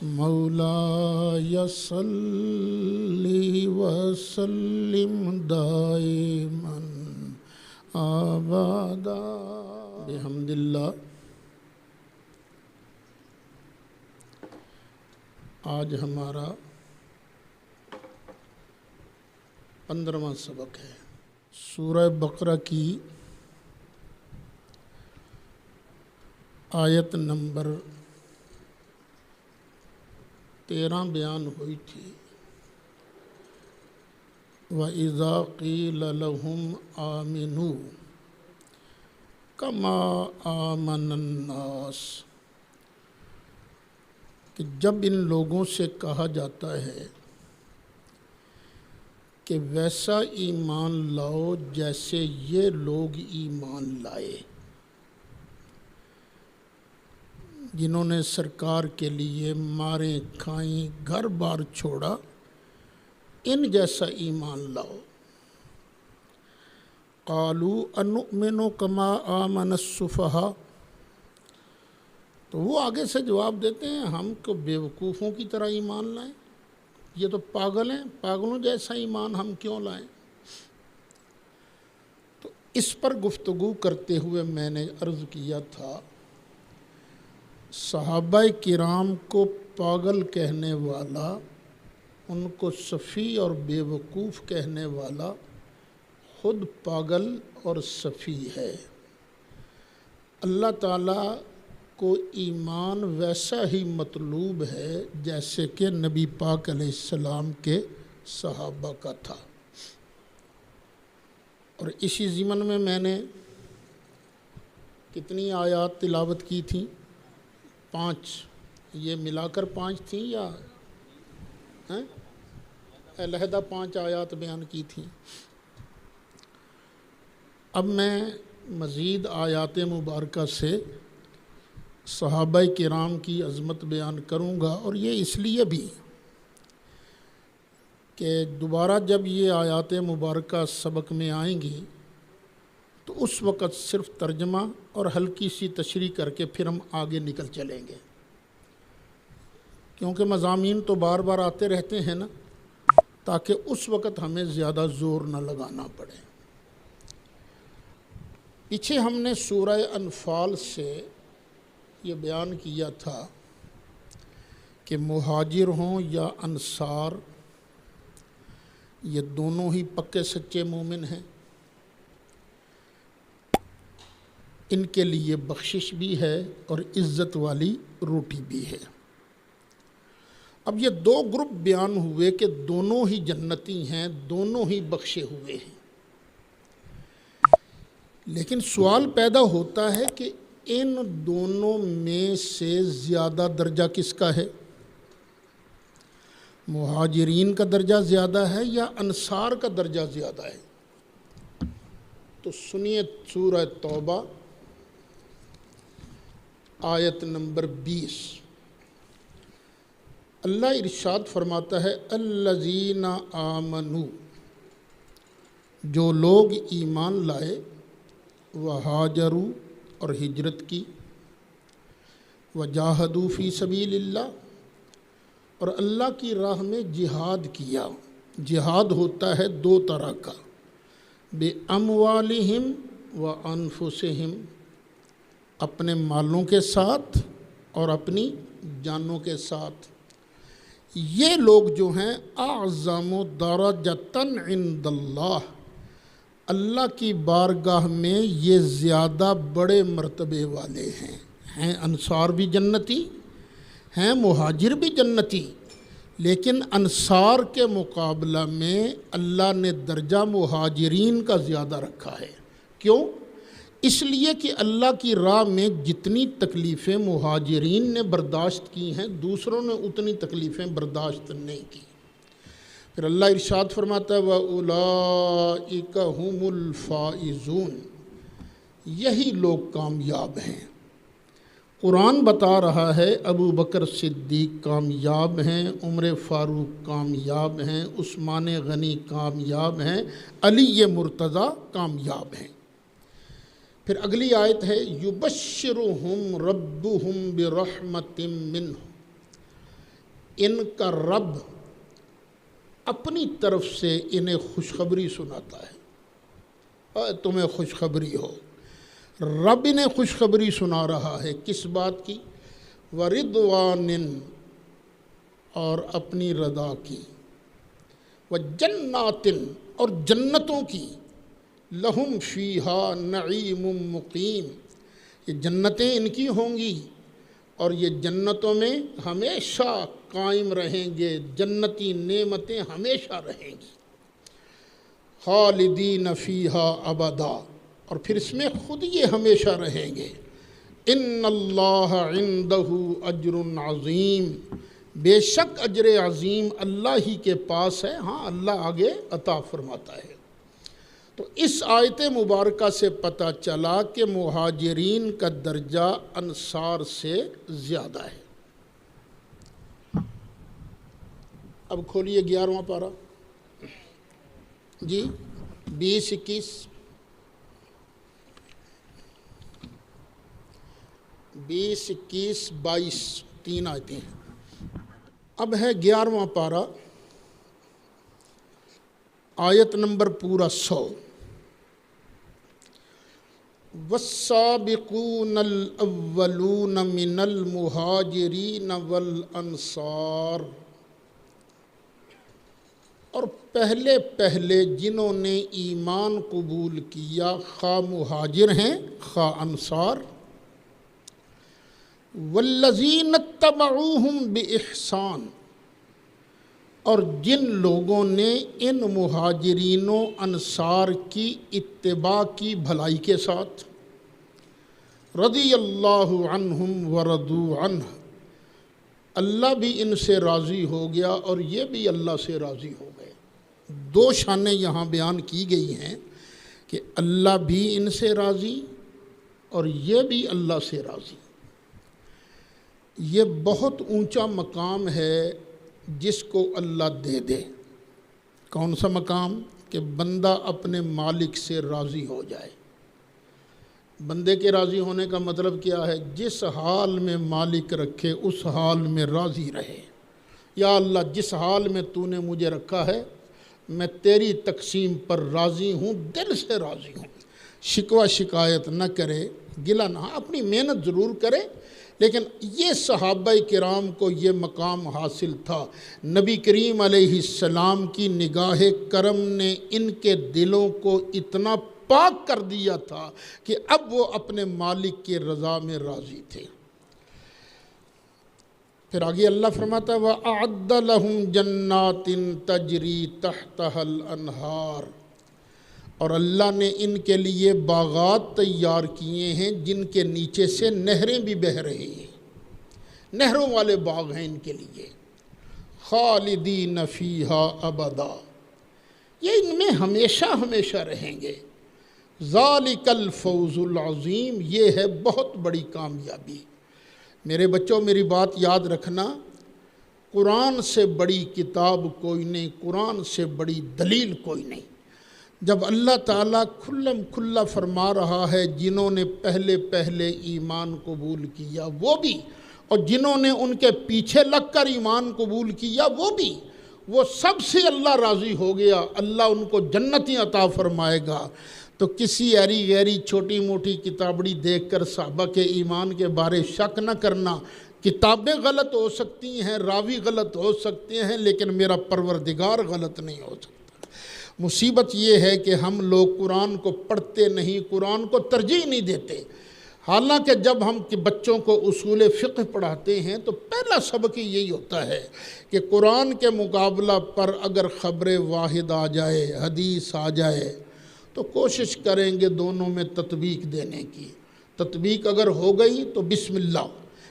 مولاي صل وسلم دائما ابدا بحمد اللہ۔ آج ہمارا 15واں سبق ہے۔ سورہ بقرہ کی آیت نمبر 13 بیان ہوئی تھی۔ وَإِذَا قِيلَ لَهُمْ آمِنُوا كَمَا آمَنَ النَّاسُ، کہ جب ان لوگوں سے کہا جاتا ہے کہ ویسا ایمان لاؤ جیسے یہ لوگ ایمان لائے، جنہوں نے سرکار کے لیے ماریں کھائیں، گھر بار چھوڑا، ان جیسا ایمان لاؤ۔ قالوا انؤمن کما آمن السفہاء، تو وہ آگے سے جواب دیتے ہیں ہم کو بیوقوفوں کی طرح ایمان لائیں، یہ تو پاگل ہیں، پاگلوں جیسا ایمان ہم کیوں لائیں؟ تو اس پر گفتگو کرتے ہوئے میں نے عرض کیا تھا، صحابہ کرام کو پاگل کہنے والا، ان کو سفی اور بیوقوف کہنے والا خود پاگل اور سفی ہے۔ اللہ تعالیٰ کو ایمان ویسا ہی مطلوب ہے جیسے کہ نبی پاک علیہ السلام کے صحابہ کا تھا۔ اور اسی ضمن میں نے کتنی آیات تلاوت کی تھیں؟ 5، یہ ملا کر 5 تھیں یا علیحدہ 5 آیات بیان کی تھیں؟ اب میں مزید آیات مبارکہ سے صحابہ کرام کی عظمت بیان کروں گا، اور یہ اس لیے بھی کہ دوبارہ جب یہ آیات مبارکہ سبق میں آئیں گی تو اس وقت صرف ترجمہ اور ہلکی سی تشریح کر کے پھر ہم آگے نکل چلیں گے، کیونکہ مضامین تو بار بار آتے رہتے ہیں نا، تاکہ اس وقت ہمیں زیادہ زور نہ لگانا پڑے۔ پیچھے ہم نے سورہ انفال سے یہ بیان کیا تھا کہ مہاجر ہوں یا انصار، یہ دونوں ہی پکے سچے مومن ہیں، ان کے لیے بخشش بھی ہے اور عزت والی روٹی بھی ہے۔ اب یہ 2 گروپ بیان ہوئے کہ دونوں ہی جنتی ہیں، دونوں ہی بخشے ہوئے ہیں، لیکن سوال پیدا ہوتا ہے کہ ان دونوں میں سے زیادہ درجہ کس کا ہے؟ مہاجرین کا درجہ زیادہ ہے یا انصار کا درجہ زیادہ ہے؟ تو سنیے سورہ توبہ آیت نمبر 20۔ اللہ ارشاد فرماتا ہے، الذین آمنوا، جو لوگ ایمان لائے، وہاجروا، اور ہجرت کی، وجاہدوا فی سبیل اللہ، اور اللہ کی راہ میں جہاد کیا۔ جہاد ہوتا ہے 2 طرح کا، بِأَمْوَالِهِمْ وَأَنفُسِهِمْ، اپنے مالوں کے ساتھ اور اپنی جانوں کے ساتھ۔ یہ لوگ جو ہیں اعظم درجۃ عند اللہ، اللہ کی بارگاہ میں یہ زیادہ بڑے مرتبے والے ہیں۔ انصار بھی جنتی ہیں، مہاجر بھی جنتی، لیکن انصار کے مقابلہ میں اللہ نے درجہ مہاجرین کا زیادہ رکھا ہے۔ کیوں؟ اس لیے کہ اللہ کی راہ میں جتنی تکلیفیں مہاجرین نے برداشت کی ہیں، دوسروں نے اتنی تکلیفیں برداشت نہیں کی۔ پھر اللہ ارشاد فرماتا ہے، وَأُولَئِكَ هُمُ الْفَائِزُونَ، یہی لوگ کامیاب ہیں۔ قرآن بتا رہا ہے ابو بکر صدیق کامیاب ہیں، عمر فاروق کامیاب ہیں، عثمان غنی کامیاب ہیں، علی مرتضیٰ کامیاب ہیں۔ پھر اگلی آیت ہے، یبشرہم ربہم برحمت منہ، ان کا رب اپنی طرف سے انہیں خوشخبری سناتا ہے۔ تمہیں خوشخبری ہو، رب انہیں خوشخبری سنا رہا ہے کس بات کی؟ وَرِضْوَانٍ، اور اپنی رضا کی، وَجَنَّاتٍ، اور جنتوں کی، لَهُمْ فِيهَا نَعِيمٌ مُقِيمٌ، یہ جنتیں ان کی ہوں گی اور یہ جنتوں میں ہمیشہ قائم رہیں گے، جنتی نعمتیں ہمیشہ رہیں گی، خالدین فیہا ابدا، اور پھر اس میں خود یہ ہمیشہ رہیں گے۔ ان اللہ عندہ اجر عظیم، بے شک اجر عظیم اللہ ہی کے پاس ہے، ہاں اللہ آگے عطا فرماتا ہے۔ تو اس آیت مبارکہ سے پتہ چلا کہ مہاجرین کا درجہ انصار سے زیادہ ہے۔ اب کھولیے 11واں پارہ، جی 20 21 20 21 22 تین آیتیں ہیں۔ اب ہے 11واں پارہ، آیت نمبر پورا 100۔ والسابقون الاولون من المہاجرین والانصار، اور پہلے پہلے جنہوں نے ایمان قبول کیا، خواہ مہاجر ہیں خواہ انصار، والذین اتبعوہم بإحسان، اور جن لوگوں نے ان مہاجرین و انصار کی اتباع کی بھلائی کے ساتھ، رضی اللہ عنہم ورضوا عنہ، اللہ بھی ان سے راضی ہو گیا اور یہ بھی اللہ سے راضی ہو گئے۔ دو شانیں یہاں بیان کی گئی ہیں کہ اللہ بھی ان سے راضی اور یہ بھی اللہ سے راضی۔ یہ بہت اونچا مقام ہے جس کو اللہ دے دے۔ کون سا مقام؟ کہ بندہ اپنے مالک سے راضی ہو جائے۔ بندے کے راضی ہونے کا مطلب کیا ہے؟ جس حال میں مالک رکھے اس حال میں راضی رہے۔ یا اللہ جس حال میں تو نے مجھے رکھا ہے میں تیری تقسیم پر راضی ہوں، دل سے راضی ہوں۔ شکوہ شکایت نہ کرے، گلہ نہ، اپنی محنت ضرور کرے، لیکن یہ صحابہ کرام کو یہ مقام حاصل تھا۔ نبی کریم علیہ السلام کی نگاہ کرم نے ان کے دلوں کو اتنا پاک کر دیا تھا کہ اب وہ اپنے مالک کی رضا میں راضی تھے۔ پھر آگے اللہ فرماتا ہے وَأَعَدَّ لَهُمْ جَنَّاتٍ تَجْرِي تَحْتَهَا الْأَنْهَارُ، اور اللہ نے ان کے لیے باغات تیار کیے ہیں جن کے نیچے سے نہریں بھی بہہ رہی ہیں، نہروں والے باغ ہیں ان کے لیے، خالدین فیہا ابدا، یہ ان میں ہمیشہ ہمیشہ رہیں گے۔ ذالک الفوز العظیم، یہ ہے بہت بڑی کامیابی۔ میرے بچوں میری بات یاد رکھنا، قرآن سے بڑی کتاب کوئی نہیں، قرآن سے بڑی دلیل کوئی نہیں۔ جب اللہ تعالیٰ کھلم کھلا فرما رہا ہے جنہوں نے پہلے پہلے ایمان قبول کیا وہ بھی، اور جنہوں نے ان کے پیچھے لگ کر ایمان قبول کیا وہ بھی، وہ سب سے اللہ راضی ہو گیا، اللہ ان کو جنتیں عطا فرمائے گا۔ تو کسی ایری غیری چھوٹی موٹی کتابڑی دیکھ کر صحابہ کے ایمان کے بارے شک نہ کرنا۔ کتابیں غلط ہو سکتی ہیں، راوی غلط ہو سکتے ہیں، لیکن میرا پروردگار غلط نہیں ہو سکتا۔ مصیبت یہ ہے کہ ہم لوگ قرآن کو پڑھتے نہیں، قرآن کو ترجیح نہیں دیتے۔ حالانکہ جب ہم بچوں کو اصول فقہ پڑھاتے ہیں تو پہلا سبق یہی ہوتا ہے کہ قرآن کے مقابلہ پر اگر خبر واحد آ جائے، حدیث آ جائے، تو کوشش کریں گے دونوں میں تطبیق دینے کی۔ تطبیق اگر ہو گئی تو بسم اللہ،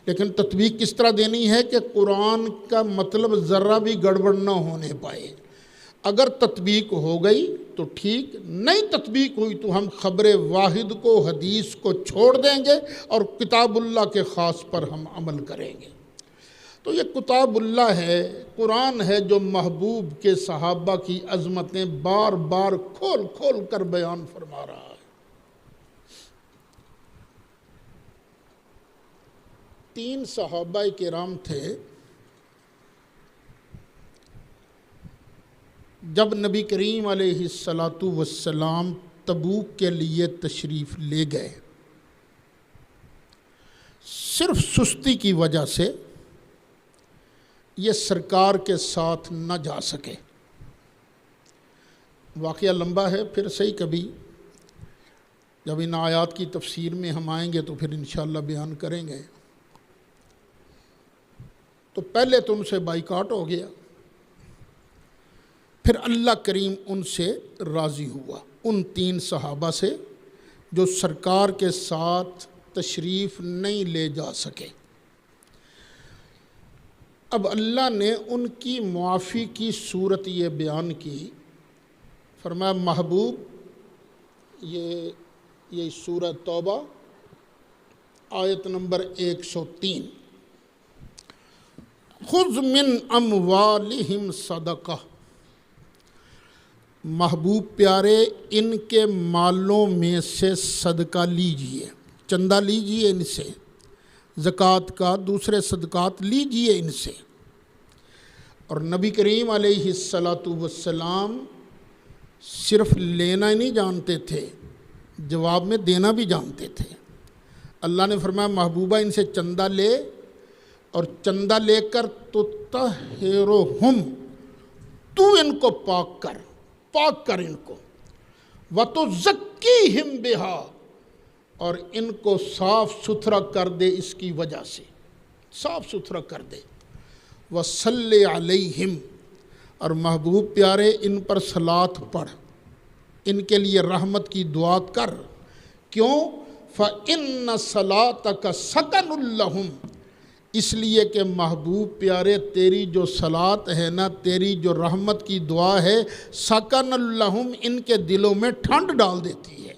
لیکن تطبیق کس طرح دینی ہے کہ قرآن کا مطلب ذرہ بھی گڑبڑ نہ ہونے پائے۔ اگر تطبیق ہو گئی تو ٹھیک، نہیں تطبیق ہوئی تو ہم خبر واحد کو، حدیث کو چھوڑ دیں گے اور کتاب اللہ کے خاص پر ہم عمل کریں گے۔ تو یہ کتاب اللہ ہے، قرآن ہے جو محبوب کے صحابہ کی عظمتیں بار بار کھول کھول کر بیان فرما رہا ہے۔ 3 صحابہ کرام تھے، جب نبی کریم علیہ الصلاۃ والسلام تبوک کے لیے تشریف لے گئے، صرف سستی کی وجہ سے یہ سرکار کے ساتھ نہ جا سکے۔ واقعہ لمبا ہے، پھر صحیح کبھی جب ان آیات کی تفسیر میں ہم آئیں گے تو پھر انشاءاللہ بیان کریں گے۔ تو پہلے تو ان سے بائیکاٹ ہو گیا، پھر اللہ کریم ان سے راضی ہوا، ان 3 صحابہ سے جو سرکار کے ساتھ تشریف نہیں لے جا سکے۔ اب اللہ نے ان کی معافی کی صورت یہ بیان کی، فرمایا محبوب، یہ سورہ توبہ آیت نمبر 103، خذ من اموالہم صدقہ، محبوب پیارے ان کے مالوں میں سے صدقہ لیجئے، چندہ لیجئے ان سے، زکوٰۃ کا، دوسرے صدقات لیجئے ان سے۔ اور نبی کریم علیہ الصلاۃ والسلام صرف لینا ہی نہیں جانتے تھے، جواب میں دینا بھی جانتے تھے۔ اللہ نے فرمایا محبوبہ ان سے چندہ لے، اور چندہ لے کر تو تطہرہم، تو ان کو پاک کر ان کو، وتزکیہم بہا، اور ان کو صاف ستھرا کر دے، اس کی وجہ سے صاف ستھرا کر دے۔ وصلی علیہم، اور محبوب پیارے ان پر صلاۃ پڑھ، ان کے لیے رحمت کی دعا کر۔ کیوں؟ فإن صلاتک سکن لہم، اس لیے کہ محبوب پیارے تیری جو صلات ہے نا، تیری جو رحمت کی دعا ہے، سکن لہم، ان کے دلوں میں ٹھنڈ ڈال دیتی ہے۔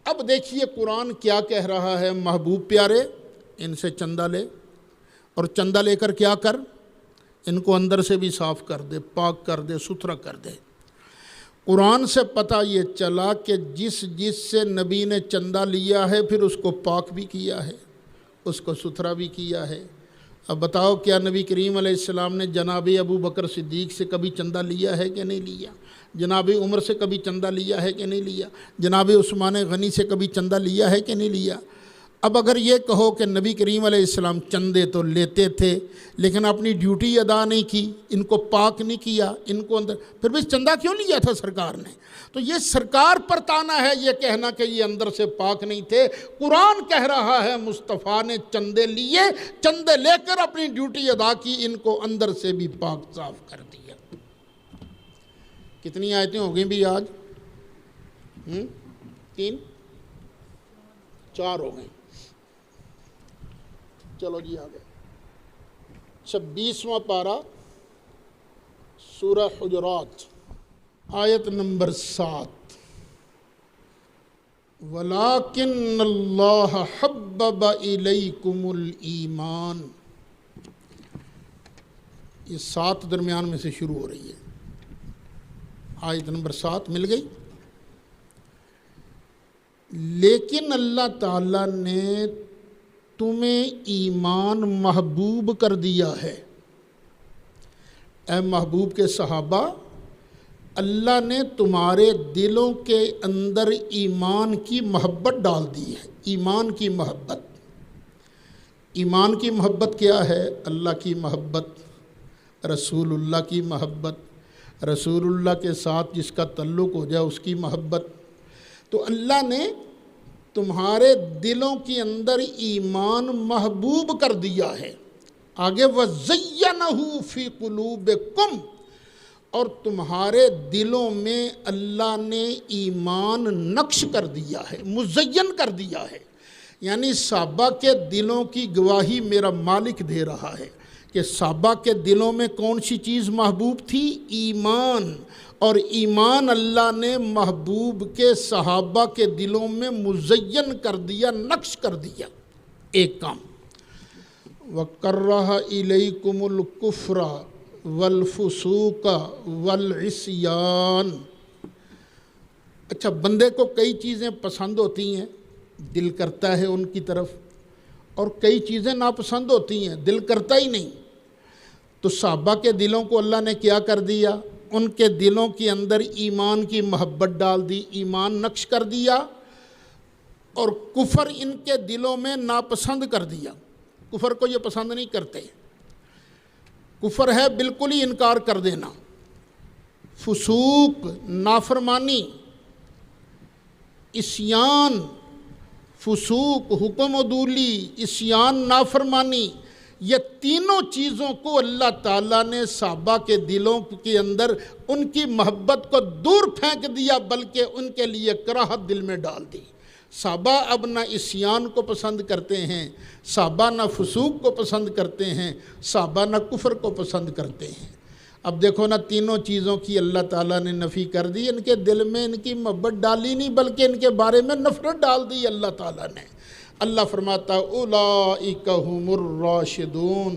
اب دیکھیے قرآن کیا کہہ رہا ہے، محبوب پیارے ان سے چندہ لے، اور چندہ لے کر کیا کر، ان کو اندر سے بھی صاف کر دے، پاک کر دے، ستھرا کر دے۔ قرآن سے پتہ یہ چلا کہ جس سے نبی نے چندہ لیا ہے پھر اس کو پاک بھی کیا ہے، اس کو ستھرا بھی کیا ہے۔ اب بتاؤ کیا نبی کریم علیہ السلام نے جناب ابو بکر صدیق سے کبھی چندہ لیا ہے کہ نہیں لیا؟ جناب عمر سے کبھی چندہ لیا ہے کہ نہیں لیا؟ جناب عثمان غنی سے کبھی چندہ لیا ہے کہ نہیں لیا؟ اب اگر یہ کہو کہ نبی کریم علیہ السلام چندے تو لیتے تھے لیکن اپنی ڈیوٹی ادا نہیں کی، ان کو پاک نہیں کیا، ان کو اندر، پھر بھی چندہ کیوں لیا تھا سرکار نے؟ تو یہ سرکار پر تانا ہے یہ کہنا کہ یہ اندر سے پاک نہیں تھے۔ قرآن کہہ رہا ہے مصطفیٰ نے چندے لیے، چندے لے کر اپنی ڈیوٹی ادا کی، ان کو اندر سے بھی پاک صاف کر دیا۔ کتنی آیتیں ہو گئیں بھی آج؟ 3 4 ہو گئیں۔ چلو جی آگے 26واں پارہ سورہ حجرات آیت نمبر 7، وَلَٰكِنَّ اللَّهَ حَبَّبَ إِلَيْكُمُ الْإِيمَانَ، یہ 7 درمیان میں سے شروع ہو رہی ہے، آیت نمبر 7 مل گئی۔ لیکن اللہ تعالیٰ نے تمہیں ایمان محبوب کر دیا ہے۔ اے محبوب کے صحابہ، اللہ نے تمہارے دلوں کے اندر ایمان کی محبت ڈال دی ہے۔ ایمان کی محبت، ایمان کی محبت کیا ہے؟ اللہ کی محبت، رسول اللہ کی محبت، رسول اللہ کے ساتھ جس کا تعلق ہو جائے اس کی محبت۔ تو اللہ نے تمہارے دلوں کے اندر ایمان محبوب کر دیا ہے۔ آگے وَزَيَّنَهُ فِي قُلُوبِكُمْ، اور تمہارے دلوں میں اللہ نے ایمان نقش کر دیا ہے، مزین کر دیا ہے۔ یعنی صحابہ کے دلوں کی گواہی میرا مالک دے رہا ہے کہ صحابہ کے دلوں میں کون سی چیز محبوب تھی؟ ایمان، اور ایمان اللہ نے محبوب کے صحابہ کے دلوں میں مزین کر دیا، نقش کر دیا۔ ایک کام وَكَرَّهَ إِلَيْكُمُ الْكُفْرَ وَالْفُسُوقَ وَالْعِصْيَانَ۔ اچھا، بندے کو کئی چیزیں پسند ہوتی ہیں، دل کرتا ہے ان کی طرف، اور کئی چیزیں ناپسند ہوتی ہیں، دل کرتا ہی نہیں۔ تو صحابہ کے دلوں کو اللہ نے کیا کر دیا؟ ان کے دلوں کے اندر ایمان کی محبت ڈال دی، ایمان نقش کر دیا، اور کفر ان کے دلوں میں ناپسند کر دیا۔ کفر کو یہ پسند نہیں کرتے، کفر ہے بالکل ہی انکار کر دینا، فسوق، نافرمانی، عصیان، فسوق، حکم عدولی، عصیان، نافرمانی، یہ تینوں چیزوں کو اللہ تعالیٰ نے صحابہ کے دلوں کے اندر ان کی محبت کو دور پھینک دیا، بلکہ ان کے لیے کراہت دل میں ڈال دی۔ صحابہ اب نہ عصیان کو پسند کرتے ہیں، صحابہ نہ فسوق کو پسند کرتے ہیں، صحابہ نہ کفر کو پسند کرتے ہیں۔ اب دیکھو نا، تینوں چیزوں کی اللہ تعالیٰ نے نفی کر دی، ان کے دل میں ان کی محبت ڈالی نہیں، بلکہ ان کے بارے میں نفرت ڈال دی اللہ تعالیٰ نے۔ اللہ فرماتا اولئک ھم الراشدون،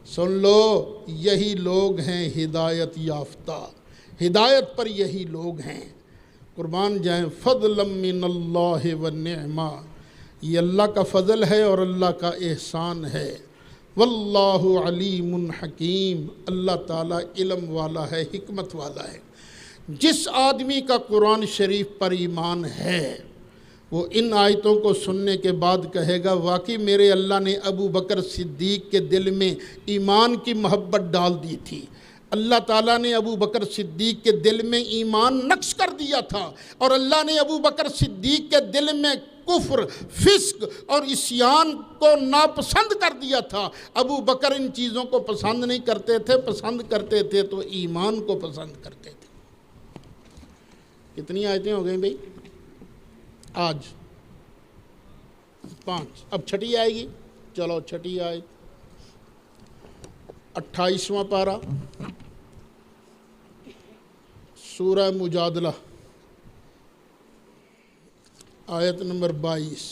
سن لو یہی لوگ ہیں ہدایت یافتہ، ہدایت پر یہی لوگ ہیں۔ قربان جائیں، فضلا من اللہ والنعمہ، یہ اللہ کا فضل ہے اور اللہ کا احسان ہے۔ واللہ علیم حکیم، اللہ تعالیٰ علم والا ہے، حکمت والا ہے۔ جس آدمی کا قرآن شریف پر ایمان ہے وہ ان آیتوں کو سننے کے بعد کہے گا واقعی میرے اللہ نے ابو بکر صدیق کے دل میں ایمان کی محبت ڈال دی تھی، اللہ تعالیٰ نے ابو بکر صدیق کے دل میں ایمان نقش کر دیا تھا، اور اللہ نے ابو بکر صدیق کے دل میں کفر، فسق اور عصیان کو ناپسند کر دیا تھا۔ ابو بکر ان چیزوں کو پسند نہیں کرتے تھے، پسند کرتے تھے تو ایمان کو پسند کرتے تھے۔ کتنی آیتیں ہو گئیں بھائی؟ آج 5، اب چھٹی آئے گی، چلو چھٹی آئے، 28واں پارہ، سورہ مجادلہ، آیت نمبر 22۔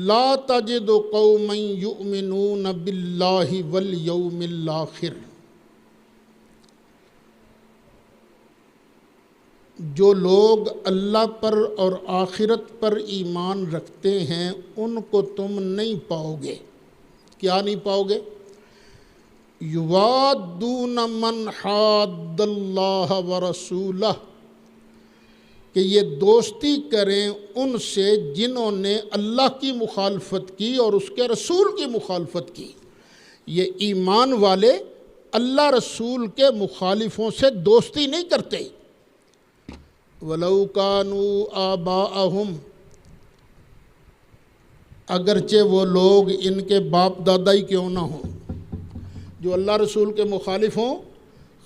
لا تجد قوما یؤمنون باللہ والیوم الآخر، جو لوگ اللہ پر اور آخرت پر ایمان رکھتے ہیں ان کو تم نہیں پاؤ گے۔ کیا نہیں پاؤ گے؟ یوادون من حاد اللہ ورسولہ، کہ یہ دوستی کریں ان سے جنہوں نے اللہ کی مخالفت کی اور اس کے رسول کی مخالفت کی۔ یہ ایمان والے اللہ رسول کے مخالفوں سے دوستی نہیں کرتے۔ وَلَوْ كَانُوا آبَاءَهُمْ، اگرچہ وہ لوگ ان کے باپ دادا ہی کیوں نہ ہوں، جو اللہ رسول کے مخالف ہوں،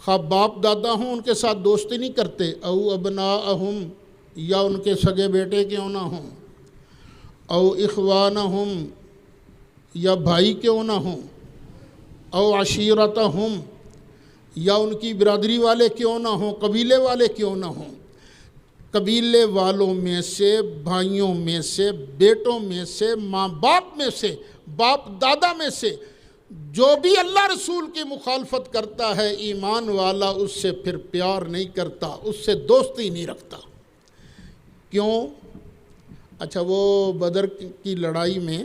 خواہ باپ دادا ہوں، ان کے ساتھ دوستی نہیں کرتے۔ او ابناءہم، یا ان کے سگے بیٹے کیوں نہ ہوں، او اخوانہم، یا بھائی کیوں نہ ہوں، او عشیرتہم، یا ان کی برادری والے کیوں نہ ہوں، قبیلے والے کیوں نہ ہوں۔ قبیلے والوں میں سے، بھائیوں میں سے، بیٹوں میں سے، ماں باپ میں سے، باپ دادا میں سے جو بھی اللہ رسول کی مخالفت کرتا ہے، ایمان والا اس سے پھر پیار نہیں کرتا، اس سے دوستی نہیں رکھتا۔ کیوں؟ اچھا، وہ بدر کی لڑائی میں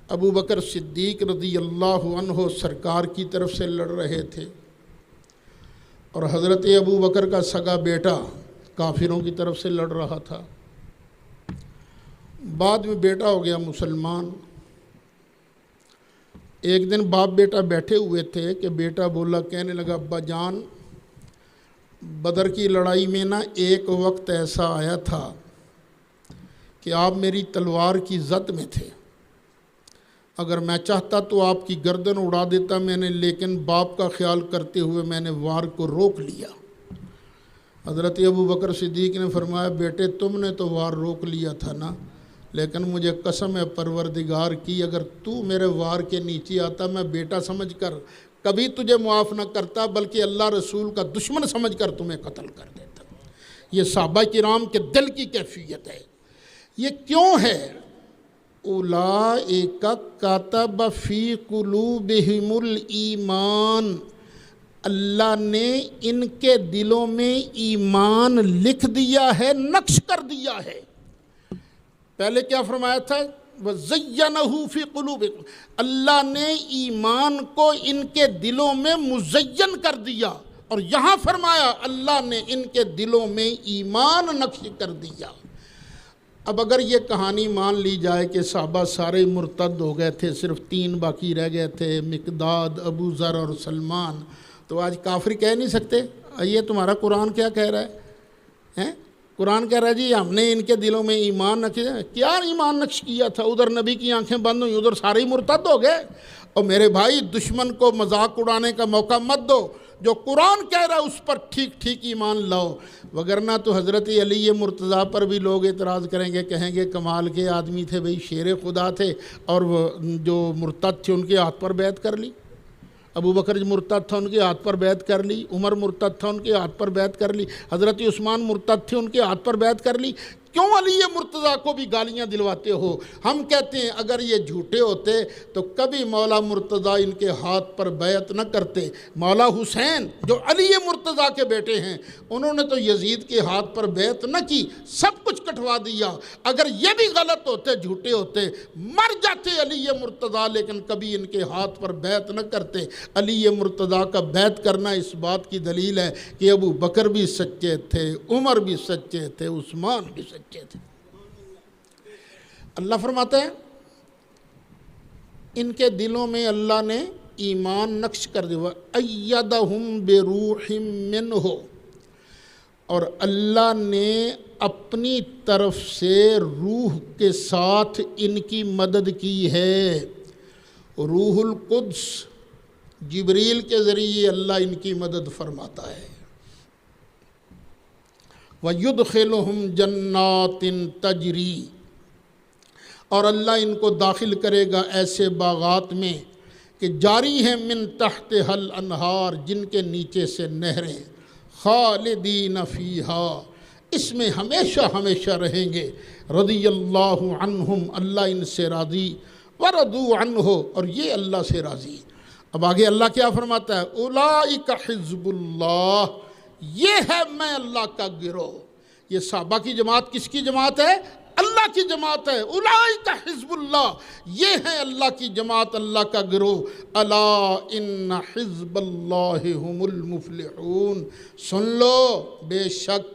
ابو بکر صدیق رضی اللہ عنہ سرکار کی طرف سے لڑ رہے تھے، اور حضرت ابو بکر کا سگا بیٹا کافروں کی طرف سے لڑ رہا تھا۔ بعد میں بیٹا ہو گیا مسلمان۔ ایک دن باپ بیٹا بیٹھے ہوئے تھے کہ بیٹا بولا، کہنے لگا ابا جان، بدر کی لڑائی میں نا ایک وقت ایسا آیا تھا کہ آپ میری تلوار کی زد میں تھے، اگر میں چاہتا تو آپ کی گردن اڑا دیتا میں نے، لیکن باپ کا خیال کرتے ہوئے میں نے وار کو روک لیا۔ حضرت ابو بکر صدیق نے فرمایا، بیٹے تم نے تو وار روک لیا تھا نا، لیکن مجھے قسم ہے پروردگار کی، اگر تو میرے وار کے نیچے آتا میں بیٹا سمجھ کر کبھی تجھے معاف نہ کرتا، بلکہ اللہ رسول کا دشمن سمجھ کر تمہیں قتل کر دیتا۔ یہ صحابہ کرام کے دل کی کیفیت ہے۔ یہ کیوں ہے؟ اولئک کتب فی قلوبہم الایمان، اللہ نے ان کے دلوں میں ایمان لکھ دیا ہے، نقش کر دیا ہے۔ پہلے کیا فرمایا تھا؟ وَزَيَّنَهُ فِي قُلُوبِكُمْ، اللہ نے ایمان کو ان کے دلوں میں مزین کر دیا، اور یہاں فرمایا اللہ نے ان کے دلوں میں ایمان نقش کر دیا۔ اب اگر یہ کہانی مان لی جائے کہ صحابہ سارے مرتد ہو گئے تھے، صرف 3 باقی رہ گئے تھے، مقداد، ابو ذر اور سلمان، تو آج کافر کہہ نہیں سکتے یہ تمہارا قرآن کیا کہہ رہا ہے؟ قرآن کہہ رہا ہے جی ہم نے ان کے دلوں میں ایمان نقش کیا؟ ایمان نقش کیا تھا؟ ادھر نبی کی آنکھیں بند ہوئیں، ادھر سارے ہی مرتد ہو گئے۔ اور میرے بھائی دشمن کو مذاق اڑانے کا موقع مت دو، جو قرآن کہہ رہا ہے اس پر ٹھیک ٹھیک ایمان لاؤ، وگرنہ تو حضرت علی مرتضیٰ پر بھی لوگ اعتراض کریں گے، کہیں گے کمال کے آدمی تھے بھئی، شیر خدا تھے، اور وہ جو مرتد تھے ان کے ہاتھ پر بیعت کر لی۔ ابو بکر مرتد تھا، ان کے ہاتھ پر بیعت کر لی۔ عمر مرتد تھا، ان کے ہاتھ پر بیعت کر لی۔ حضرت عثمان مرتد تھے، ان کے ہاتھ پر بیعت کر لی۔ کیوں علی مرتضیٰ کو بھی گالیاں دلواتے ہو؟ ہم کہتے ہیں اگر یہ جھوٹے ہوتے تو کبھی مولا مرتضیٰ ان کے ہاتھ پر بیعت نہ کرتے۔ مولا حسین جو علی مرتضیٰ کے بیٹے ہیں، انہوں نے تو یزید کے ہاتھ پر بیعت نہ کی، سب کچھ کٹوا دیا۔ اگر یہ بھی غلط ہوتے، جھوٹے ہوتے، مر جاتے علی مرتضیٰ، لیکن کبھی ان کے ہاتھ پر بیعت نہ کرتے۔ علی مرتضیٰ کا بیعت کرنا اس بات کی دلیل ہے کہ ابو بکر بھی سچے تھے، عمر بھی سچے تھے، عثمان بھی سچے تھے۔ اللہ فرماتا ہے ان کے دلوں میں اللہ نے ایمان نقش کر دیا، وَأَيَّدَهُمْ بِرُوحٍ مِّنْهُ، اور اللہ نے اپنی طرف سے روح کے ساتھ ان کی مدد کی ہے۔ روح القدس جبریل کے ذریعے اللہ ان کی مدد فرماتا ہے۔ وَيُدْخِلُهُمْ جَنَّاتٍ تَجْرِي، اور اللہ ان کو داخل کرے گا ایسے باغات میں کہ جاری ہیں من تحتها الانہار، جن کے نیچے سے نہریں، خالدین فیہا، اس میں ہمیشہ ہمیشہ رہیں گے۔ رضی اللہ عنہم، اللہ ان سے راضی، ورضوا عنہ، اور یہ اللہ سے راضی۔ اب آگے اللہ کیا فرماتا ہے؟ اولئک حزب اللہ، یہ ہے میں اللہ کا گروہ۔ یہ صحابہ کی جماعت کس کی جماعت ہے؟ اللہ کی جماعت ہے۔ اولئک حزب اللہ، یہ ہے اللہ کی جماعت، اللہ کا گروہ۔ الا ان حزب اللہ هم المفلحون، سن لو بے شک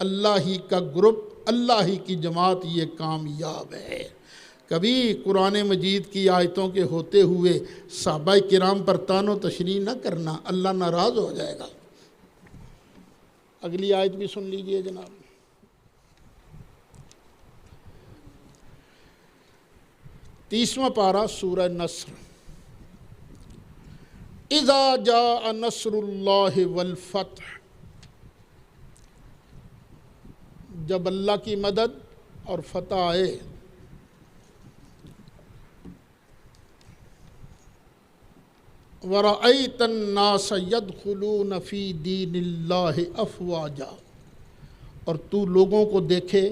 اللہ ہی کا گروپ، اللہ ہی کی جماعت یہ کامیاب ہے۔ کبھی قرآن مجید کی آیتوں کے ہوتے ہوئے صحابہ کرام پر تان و تشریح نہ کرنا، اللہ ناراض ہو جائے گا۔ اگلی آیت بھی سن لیجئے جناب۔ تیسواں پارہ سورہ نصر۔ اذا جاء نصر اللہ والفتح، جب اللہ کی مدد اور فتح آئے۔ وَرَأَيْتَ النَّاسَ يَدْخُلُونَ فِي دِينِ اللَّهِ أَفْوَاجًا، اور تو لوگوں کو دیکھے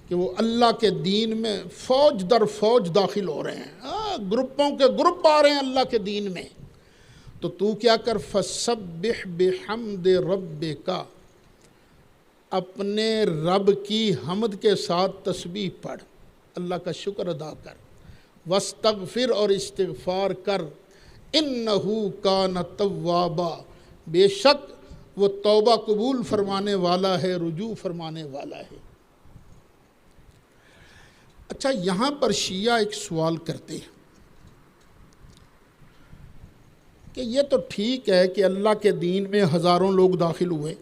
کہ وہ اللہ کے دین میں فوج در فوج داخل ہو رہے ہیں، گروپوں کے گروپ آ رہے ہیں اللہ کے دین میں۔ تو کیا کر؟ فَسَبِّحْ بِحَمْدِ رَبِّكَ، اپنے رب کی حمد کے ساتھ تسبیح پڑھ، اللہ کا شکر ادا کر۔ وَاسْتَغْفِرْ، اور استغفار کر۔ إِنَّهُ كَانَ تَوَّابًا، بے شک وہ توبہ قبول فرمانے والا ہے، رجوع فرمانے والا ہے۔ اچھا، یہاں پر شیعہ ایک سوال کرتے ہیں کہ یہ تو ٹھیک ہے کہ اللہ کے دین میں ہزاروں لوگ داخل ہوئے،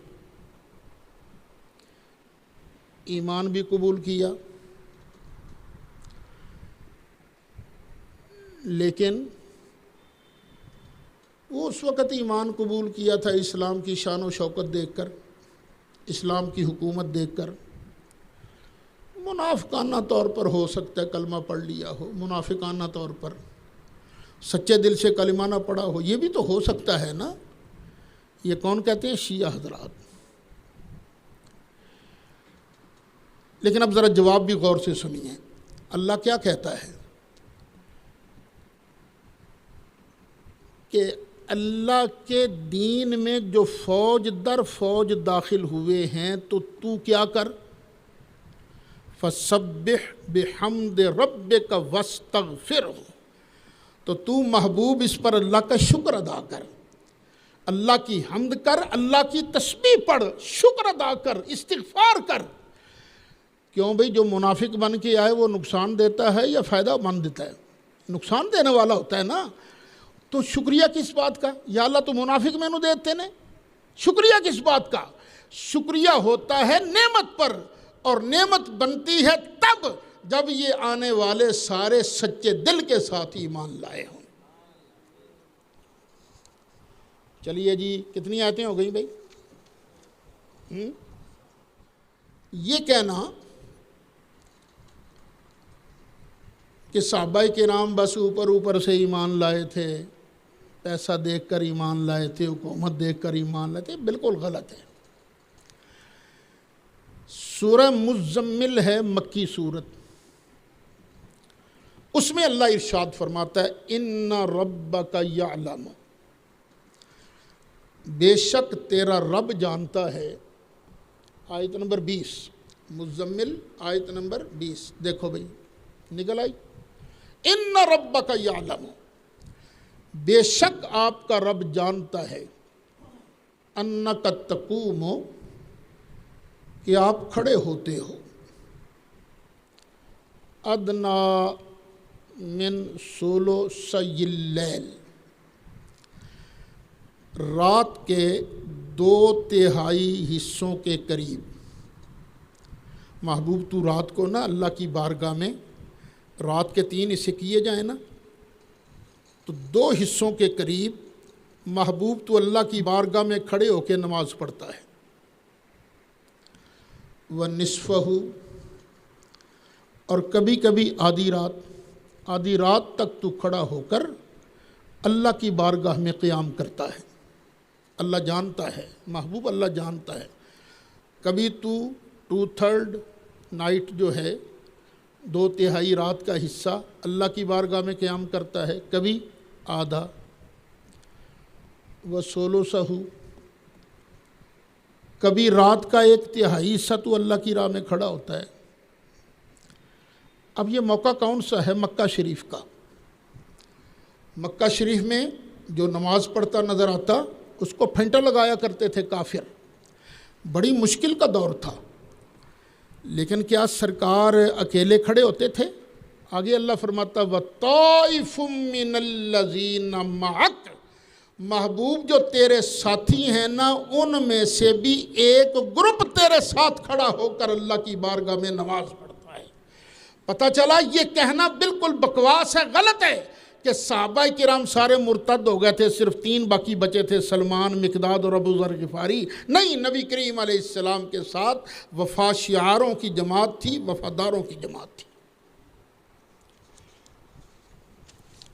ایمان بھی قبول کیا، لیکن وہ اس وقت ایمان قبول کیا تھا اسلام کی شان و شوکت دیکھ کر، اسلام کی حکومت دیکھ کر۔ منافقانہ طور پر ہو سکتا ہے کلمہ پڑھ لیا ہو، منافقانہ طور پر سچے دل سے کلمہ نہ پڑھا ہو، یہ بھی تو ہو سکتا ہے نا۔ یہ کون کہتے ہیں؟ شیعہ حضرات۔ لیکن اب ذرا جواب بھی غور سے سنیے، اللہ کیا کہتا ہے کہ اللہ کے دین میں جو فوج در فوج داخل ہوئے ہیں تو کیا کر، فَسَبِّحْ بِحَمْدِ رَبِّكَ وَاسْتَغْفِرْهُ، تو محبوب اس پر اللہ کا شکر ادا کر، اللہ کی حمد کر، اللہ کی تسبیح پڑھ، شکر ادا کر، استغفار کر۔ کیوں بھئی جو منافق بن کے آئے وہ نقصان دیتا ہے یا فائدہ مند دیتا ہے؟ نقصان دینے والا ہوتا ہے نا، تو شکریہ کس بات کا؟ یا اللہ تو منافق میں نو دیتے نے، شکریہ کس بات کا؟ شکریہ ہوتا ہے نعمت پر، اور نعمت بنتی ہے تب جب یہ آنے والے سارے سچے دل کے ساتھ ایمان لائے ہوں۔ چلیے جی، کتنی آیتیں ہو گئیں بھائی؟ یہ کہنا کہ صحابہ کرام بس اوپر سے ایمان لائے تھے، پیسہ دیکھ کر ایمان لائے تھے، حکومت دیکھ کر ایمان لائے تھے، بالکل غلط ہے۔ سورہ مزمل ہے مکی صورت، اس میں اللہ ارشاد فرماتا ہے ان ربک یعلم، بے شک تیرا رب جانتا ہے۔ آیت نمبر 20، مزمل آیت نمبر 20، دیکھو بھئی نکل آئی، ان ربک یعلم، بے شک آپ کا رب جانتا ہے، انک تقوم، کہ آپ کھڑے ہوتے ہو، ادنا من ثلثی اللیل، رات کے 2/3 حصوں کے قریب۔ محبوب تو رات کو نا اللہ کی بارگاہ میں رات کے 3 حصے کیے جائیں نا، تو 2 حصوں کے قریب محبوب تو اللہ کی بارگاہ میں کھڑے ہو کے نماز پڑھتا ہے۔ وَنِصْفَهُ، اور کبھی کبھی آدھی رات تک تو کھڑا ہو کر اللہ کی بارگاہ میں قیام کرتا ہے۔ اللہ جانتا ہے، محبوب اللہ جانتا ہے، کبھی تو 2/3 نائٹ جو ہے 2/3 رات کا حصہ اللہ کی بارگاہ میں قیام کرتا ہے، کبھی آدھا۔ وَثُلُثَهُ، کبھی رات کا 1/3 حصہ تو اللہ کی راہ میں کھڑا ہوتا ہے۔ اب یہ موقع کون سا ہے؟ مکہ شریف کا۔ مکہ شریف میں جو نماز پڑھتا نظر آتا اس کو پھینٹا لگایا کرتے تھے کافر، بڑی مشکل کا دور تھا، لیکن کیا سرکار اکیلے کھڑے ہوتے تھے؟ آگے اللہ فرماتا وَطَائِفٌ مِّنَ الَّذِينَ مَعَكَ، محبوب جو تیرے ساتھی ہیں نا ان میں سے بھی ایک گروپ تیرے ساتھ کھڑا ہو کر اللہ کی بارگاہ میں نماز پڑھتا ہے۔ پتہ چلا یہ کہنا بالکل بکواس ہے، غلط ہے کہ صحابہ کرام سارے مرتد ہو گئے تھے، صرف 3 باقی بچے تھے، سلمان، مقداد اور ابو ذر غفاری۔ نہیں، نبی کریم علیہ السلام کے ساتھ وفا شعاروں کی جماعت تھی، وفاداروں کی جماعت تھی۔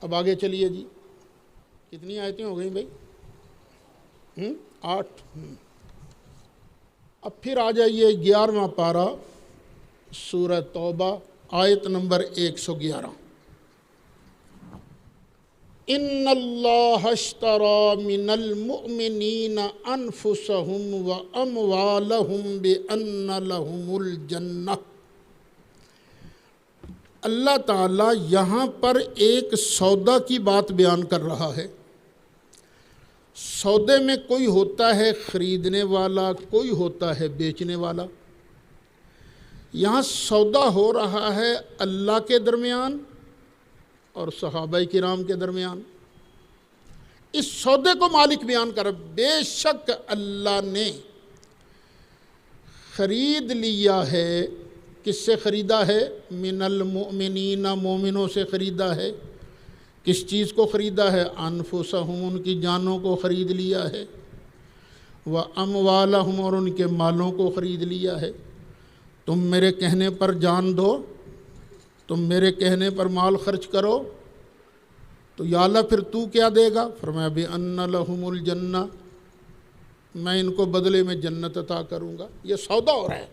اب آگے چلیے جی، کتنی آیتیں ہو گئیں بھائی؟ 8۔ اب پھر آ جائیے 11واں پارہ سورہ توبہ آیت نمبر 111۔ ان اللہ اشتری من المؤمنین انفسهم واموالهم بان لهم الجنہ۔ اللہ تعالیٰ یہاں پر ایک سودا کی بات بیان کر رہا ہے۔ سودے میں کوئی ہوتا ہے خریدنے والا، کوئی ہوتا ہے بیچنے والا۔ یہاں سودا ہو رہا ہے اللہ کے درمیان اور صحابہ کرام کے درمیان۔ اس سودے کو مالک بیان کر، بے شک اللہ نے خرید لیا ہے۔ کس سے خریدا ہے؟ من المؤمنین، مومنوں سے خریدا ہے۔ کس چیز کو خریدا ہے؟ انفسہم، ان کی جانوں کو خرید لیا ہے، واموالہم، اور ان کے مالوں کو خرید لیا ہے۔ تم میرے کہنے پر جان دو، تم میرے کہنے پر مال خرچ کرو، تو یا اللہ پھر تو کیا دے گا؟ فرمایا بِأَنَّ لَهُمُ الْجَنَّةَ، میں ان کو بدلے میں جنت عطا کروں گا۔ یہ سودا ہو رہا ہے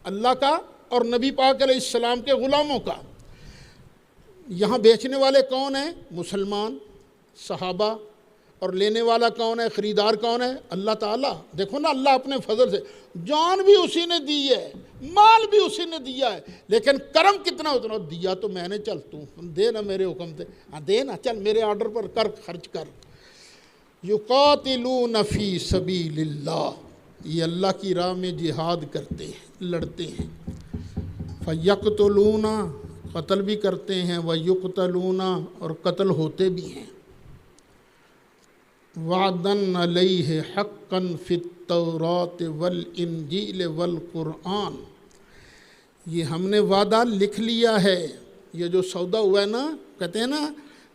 اللہ کا اور نبی پاک علیہ السلام کے غلاموں کا۔ یہاں بیچنے والے کون ہیں؟ مسلمان، صحابہ، اور لینے والا کون ہے، خریدار کون ہے؟ اللہ تعالیٰ۔ دیکھو نا، اللہ اپنے فضل سے، جان بھی اسی نے دی ہے، مال بھی اسی نے دیا ہے، لیکن کرم کتنا اتنا دیا تو میں نے، چل تو دے نا میرے حکم سے، ہاں دے نا، چل میرے آرڈر پر کر، خرچ کر۔ یقاتلون فی سبیل اللہ، یہ اللہ کی راہ میں جہاد کرتے ہیں، لڑتے ہیں۔ فیقتلون، قتل بھی کرتے ہیں، ویقتلون، اور قتل ہوتے بھی ہیں۔ وعدن علیہ حقا فی التوراۃ والانجیل والقرآن، یہ ہم نے وعدہ لکھ لیا ہے۔ یہ جو سودا ہوا ہے نا، کہتے ہیں نا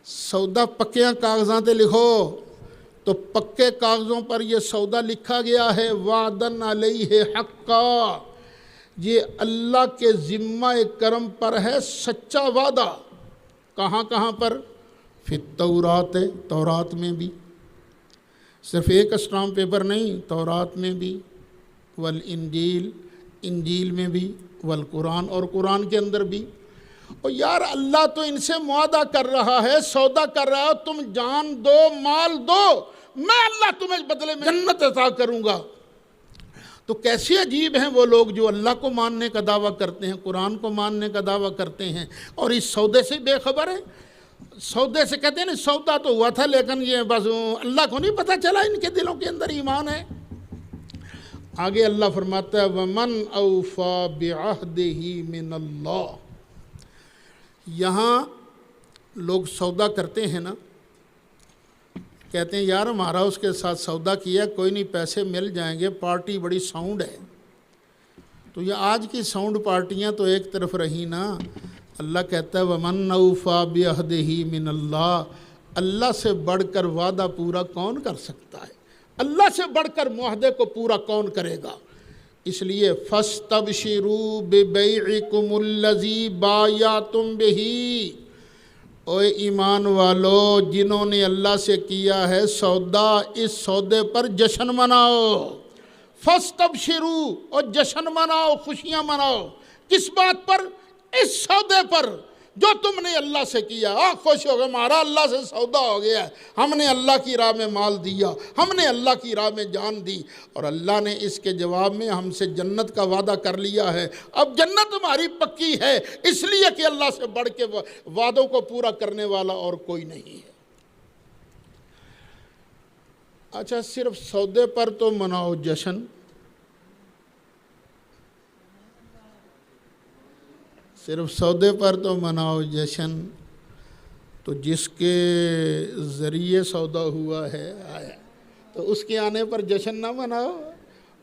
سودا پکیاں کاغذاں تے لکھو، تو پکے کاغذوں پر یہ سودا لکھا گیا ہے۔ وعدن علیہ حقا، یہ اللہ کے ذمہ کرم پر ہے سچا وعدہ۔ کہاں کہاں پر؟ فی التوراۃ، تورات میں بھی، صرف ایک اسٹامپ پیپر نہیں، تورات میں بھی، والانجیل، انجیل میں بھی، والقرآن، اور قرآن کے اندر بھی۔ اور یار اللہ تو ان سے معاہدہ کر رہا ہے، سودا کر رہا ہے، تم جان دو، مال دو، میں اللہ تمہیں بدلے میں جنت عطا کروں گا۔ تو کیسے عجیب ہیں وہ لوگ جو اللہ کو ماننے کا دعویٰ کرتے ہیں، قرآن کو ماننے کا دعویٰ کرتے ہیں، اور اس سودے سے بے خبر ہیں۔ سودے سے کہتے ہیں نا، سودا تو ہوا تھا لیکن یہ بس اللہ کو نہیں پتہ چلا ان کے دلوں کے اندر ایمان ہے۔ آگے اللہ فرماتا ہے وَمَنْ أَوْفَى بِعَهْدِهِ مِنَ اللَّهِ، یہاں لوگ سودا کرتے ہیں نا، کہتے ہیں یار ہمارا اس کے ساتھ سودا کیا، کوئی نہیں پیسے مل جائیں گے، پارٹی بڑی ساؤنڈ ہے۔ تو یہ آج کی ساؤنڈ پارٹیاں تو ایک طرف رہی نا، اللہ کہتا ہے وَمَنْ أَوْفَى بِعَهْدِهِ مِنَ اللَّهِ، اللہ سے بڑھ کر وعدہ پورا کون کر سکتا ہے؟ اللہ سے بڑھ کر معاہدے کو پورا کون کرے گا؟ اس لیے فَاسْتَبْشِرُوا بِبَيْعِكُمُ الَّذِي بَایَعْتُمْ بِهِ، اوے ایمان والو جنہوں نے اللہ سے کیا ہے سودا، اس سودے پر جشن مناؤ۔ فَاسْتَبْشِرُوا، اور جشن مناؤ، خوشیاں مناؤ، کس بات پر؟ اس سودے پر جو تم نے اللہ سے کیا۔ خوش ہو گئے، ہمارا اللہ سے سودا ہو گیا ہے، ہم نے اللہ کی راہ میں مال دیا، ہم نے اللہ کی راہ میں جان دی، اور اللہ نے اس کے جواب میں ہم سے جنت کا وعدہ کر لیا ہے۔ اب جنت ہماری پکی ہے، اس لیے کہ اللہ سے بڑھ کے وعدوں کو پورا کرنے والا اور کوئی نہیں ہے۔ اچھا، صرف سودے پر تو مناؤ جشن، صرف سودے پر تو مناؤ جشن، تو جس کے ذریعے سودا ہوا ہے آیا، تو اس کے آنے پر جشن نہ مناؤ۔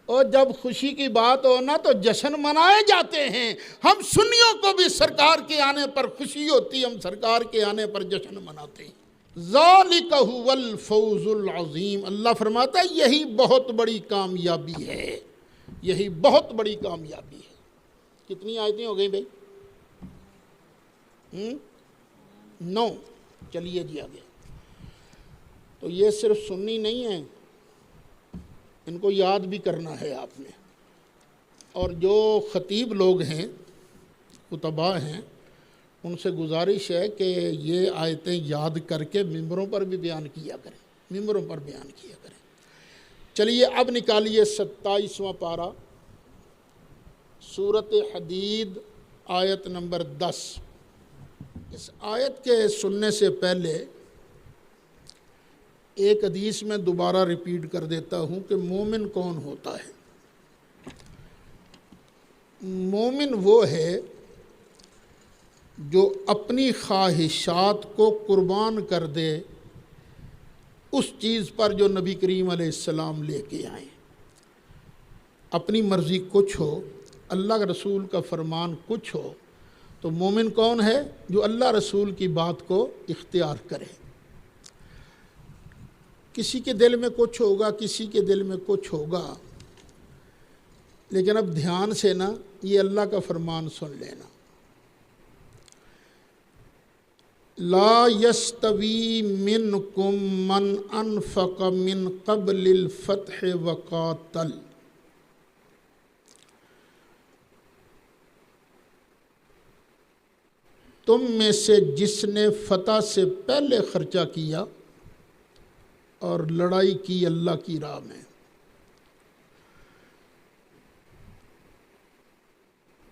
اور جب خوشی کی بات ہو نا تو جشن منائے جاتے ہیں۔ ہم سنیوں کو بھی سرکار کے آنے پر خوشی ہوتی، ہم سرکار کے آنے پر جشن مناتے ہیں۔ ذالک ھو الفوز العظیم، اللہ فرماتا ہے یہی بہت بڑی کامیابی ہے، یہی بہت بڑی کامیابی ہے۔ کتنی آیتیں ہو گئیں بھائی؟ 9۔ چلیے جی آگے۔ تو یہ صرف سننی نہیں ہے، ان کو یاد بھی کرنا ہے آپ نے۔ اور جو خطیب لوگ ہیں، خطباء ہیں، ان سے گزارش ہے کہ یہ آیتیں یاد کر کے ممبروں پر بھی بیان کیا کریں، ممبروں پر بیان کیا کریں۔ چلیے اب نکالیے 27واں پارہ، سورۃ حدید، آیت نمبر 10۔ اس آیت کے سننے سے پہلے ایک حدیث میں دوبارہ ریپیٹ کر دیتا ہوں کہ مومن کون ہوتا ہے۔ مومن وہ ہے جو اپنی خواہشات کو قربان کر دے اس چیز پر جو نبی کریم علیہ السلام لے کے آئیں۔ اپنی مرضی کچھ ہو، اللہ کے رسول کا فرمان کچھ ہو، تو مومن کون ہے؟ جو اللہ رسول کی بات کو اختیار کرے۔ کسی کے دل میں کچھ ہوگا، کسی کے دل میں کچھ ہوگا، لیکن اب دھیان سے نا یہ اللہ کا فرمان سن لینا۔ لا یستوی منکم من انفق من قبل الفتح وقاتل، تم میں سے جس نے فتح سے پہلے خرچہ کیا اور لڑائی کی اللہ کی راہ میں،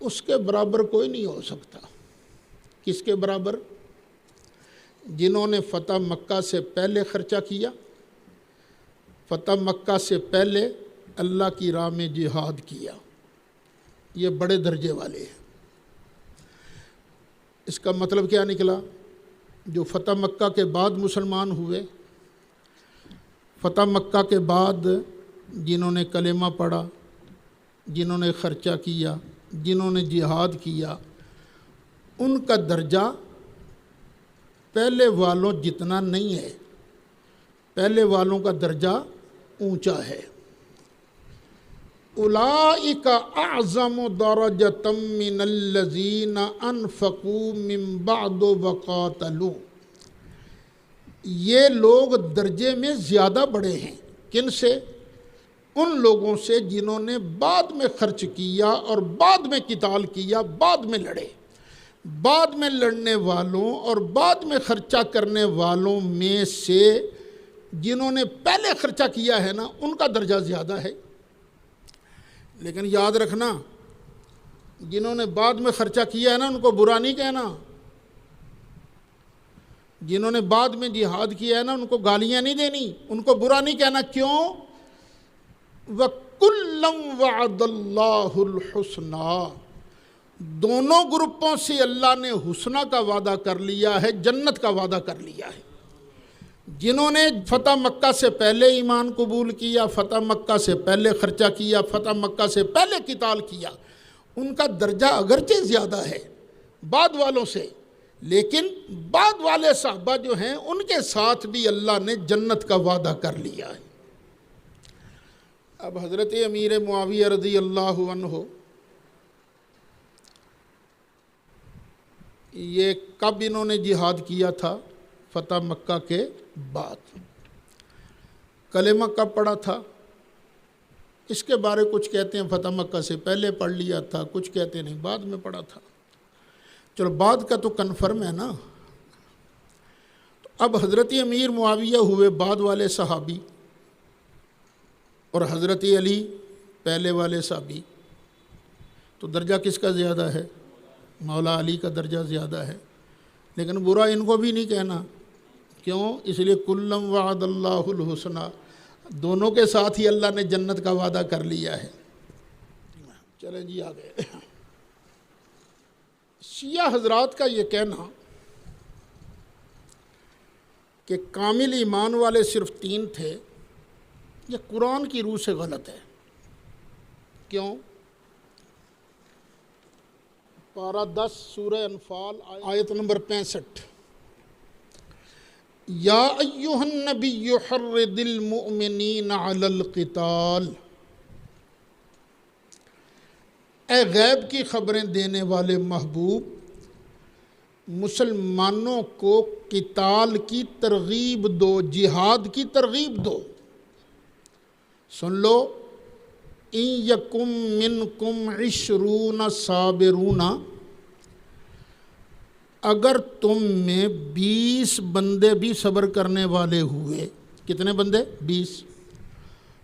اس کے برابر کوئی نہیں ہو سکتا۔ کس کے برابر؟ جنہوں نے فتح مکہ سے پہلے خرچہ کیا، فتح مکہ سے پہلے اللہ کی راہ میں جہاد کیا، یہ بڑے درجے والے ہیں۔ اس کا مطلب کیا نکلا؟ جو فتح مکہ کے بعد مسلمان ہوئے، فتح مکہ کے بعد جنہوں نے کلمہ پڑھا، جنہوں نے خرچہ کیا، جنہوں نے جہاد کیا، ان کا درجہ پہلے والوں جتنا نہیں ہے، پہلے والوں کا درجہ اونچا ہے۔ اولئک اعظم درجۃ من الذین انفقوا من بعد وقاتلوا، یہ لوگ درجے میں زیادہ بڑے ہیں۔ کن سے؟ ان لوگوں سے جنہوں نے بعد میں خرچ کیا اور بعد میں قتال کیا، بعد میں لڑے۔ بعد میں لڑنے والوں اور بعد میں خرچہ کرنے والوں میں سے جنہوں نے پہلے خرچہ کیا ہے نا، ان کا درجہ زیادہ ہے۔ لیکن یاد رکھنا، جنہوں نے بعد میں خرچہ کیا ہے نا، ان کو برا نہیں کہنا۔ جنہوں نے بعد میں جہاد کیا ہے نا، ان کو گالیاں نہیں دینی، ان کو برا نہیں کہنا۔ کیوں؟ وَكُلًّا وَعَدَ اللَّهُ الْحُسْنَى، دونوں گروپوں سے اللہ نے حسنہ کا وعدہ کر لیا ہے، جنت کا وعدہ کر لیا ہے۔ جنہوں نے فتح مکہ سے پہلے ایمان قبول کیا، فتح مکہ سے پہلے خرچہ کیا، فتح مکہ سے پہلے قتال کیا، ان کا درجہ اگرچہ زیادہ ہے بعد والوں سے، لیکن بعد والے صحابہ جو ہیں ان کے ساتھ بھی اللہ نے جنت کا وعدہ کر لیا ہے۔ اب حضرت امیر معاویہ رضی اللہ عنہ یہ کب انہوں نے جہاد کیا تھا؟ فتح مکہ کے بعد۔ کلمہ کب پڑھا تھا؟ اس کے بارے کچھ کہتے ہیں فتح مکہ سے پہلے پڑھ لیا تھا، کچھ کہتے ہیں نہیں بعد میں پڑھا تھا۔ چلو بعد کا تو کنفرم ہے نا۔ تو اب حضرت امیر معاویہ ہوئے بعد والے صحابی، اور حضرت علی پہلے والے صحابی، تو درجہ کس کا زیادہ ہے؟ مولا علی کا درجہ زیادہ ہے۔ لیکن برا ان کو بھی نہیں کہنا۔ کیوں؟ اس لیے کُلًّا وعد اللہ الحسنى، دونوں کے ساتھ ہی اللہ نے جنت کا وعدہ کر لیا ہے۔ چلیں جی آگے۔ شیعہ حضرات کا یہ کہنا کہ کامل ایمان والے صرف 3 تھے، یہ قرآن کی روح سے غلط ہے۔ کیوں؟ پارہ 10 سورہ انفال آیت نمبر 65، یا ایہا النبی حرض المؤمنین علی القتال، اے غیب کی خبریں دینے والے محبوب، مسلمانوں کو قتال کی ترغیب دو، جہاد کی ترغیب دو۔ سن لو، ان یکم منکم 20 صابرون، اگر تم میں 20 بندے بھی صبر کرنے والے ہوئے، کتنے بندے؟ 20،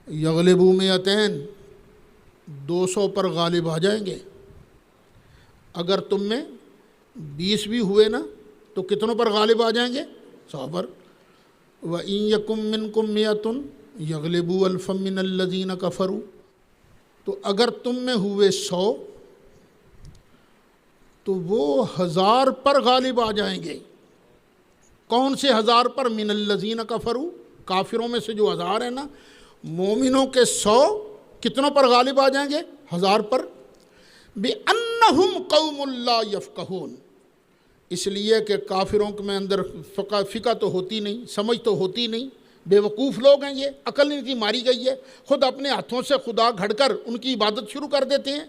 یغلبوا 200، 200 پر غالب آ جائیں گے۔ اگر تم میں 20 بھی ہوئے نا تو کتنوں پر غالب آ جائیں گے؟ 100 پر۔ وَإِن يَكُن مِّنكُم مِّئَةٌ يَغْلِبُوا أَلْفًا مِّنَ الَّذِينَ كَفَرُوا، تو اگر تم میں ہوئے 100 تو وہ 1000 پر غالب آ جائیں گے۔ کون سے 1000 پر؟ من الذین کفروا، کافروں میں سے جو 1000 ہیں نا، مومنوں کے 100 کتنوں پر غالب آ جائیں گے؟ 1000 پر۔ بِأَنَّهُمْ قَوْمٌ لَا يَفْقَهُونَ، اس لیے کہ کافروں میں اندر فقہ تو ہوتی نہیں، سمجھ تو ہوتی نہیں، بے وقوف لوگ ہیں، یہ عقل ان کی ماری گئی ہے، خود اپنے ہاتھوں سے خدا گھڑ کر ان کی عبادت شروع کر دیتے ہیں۔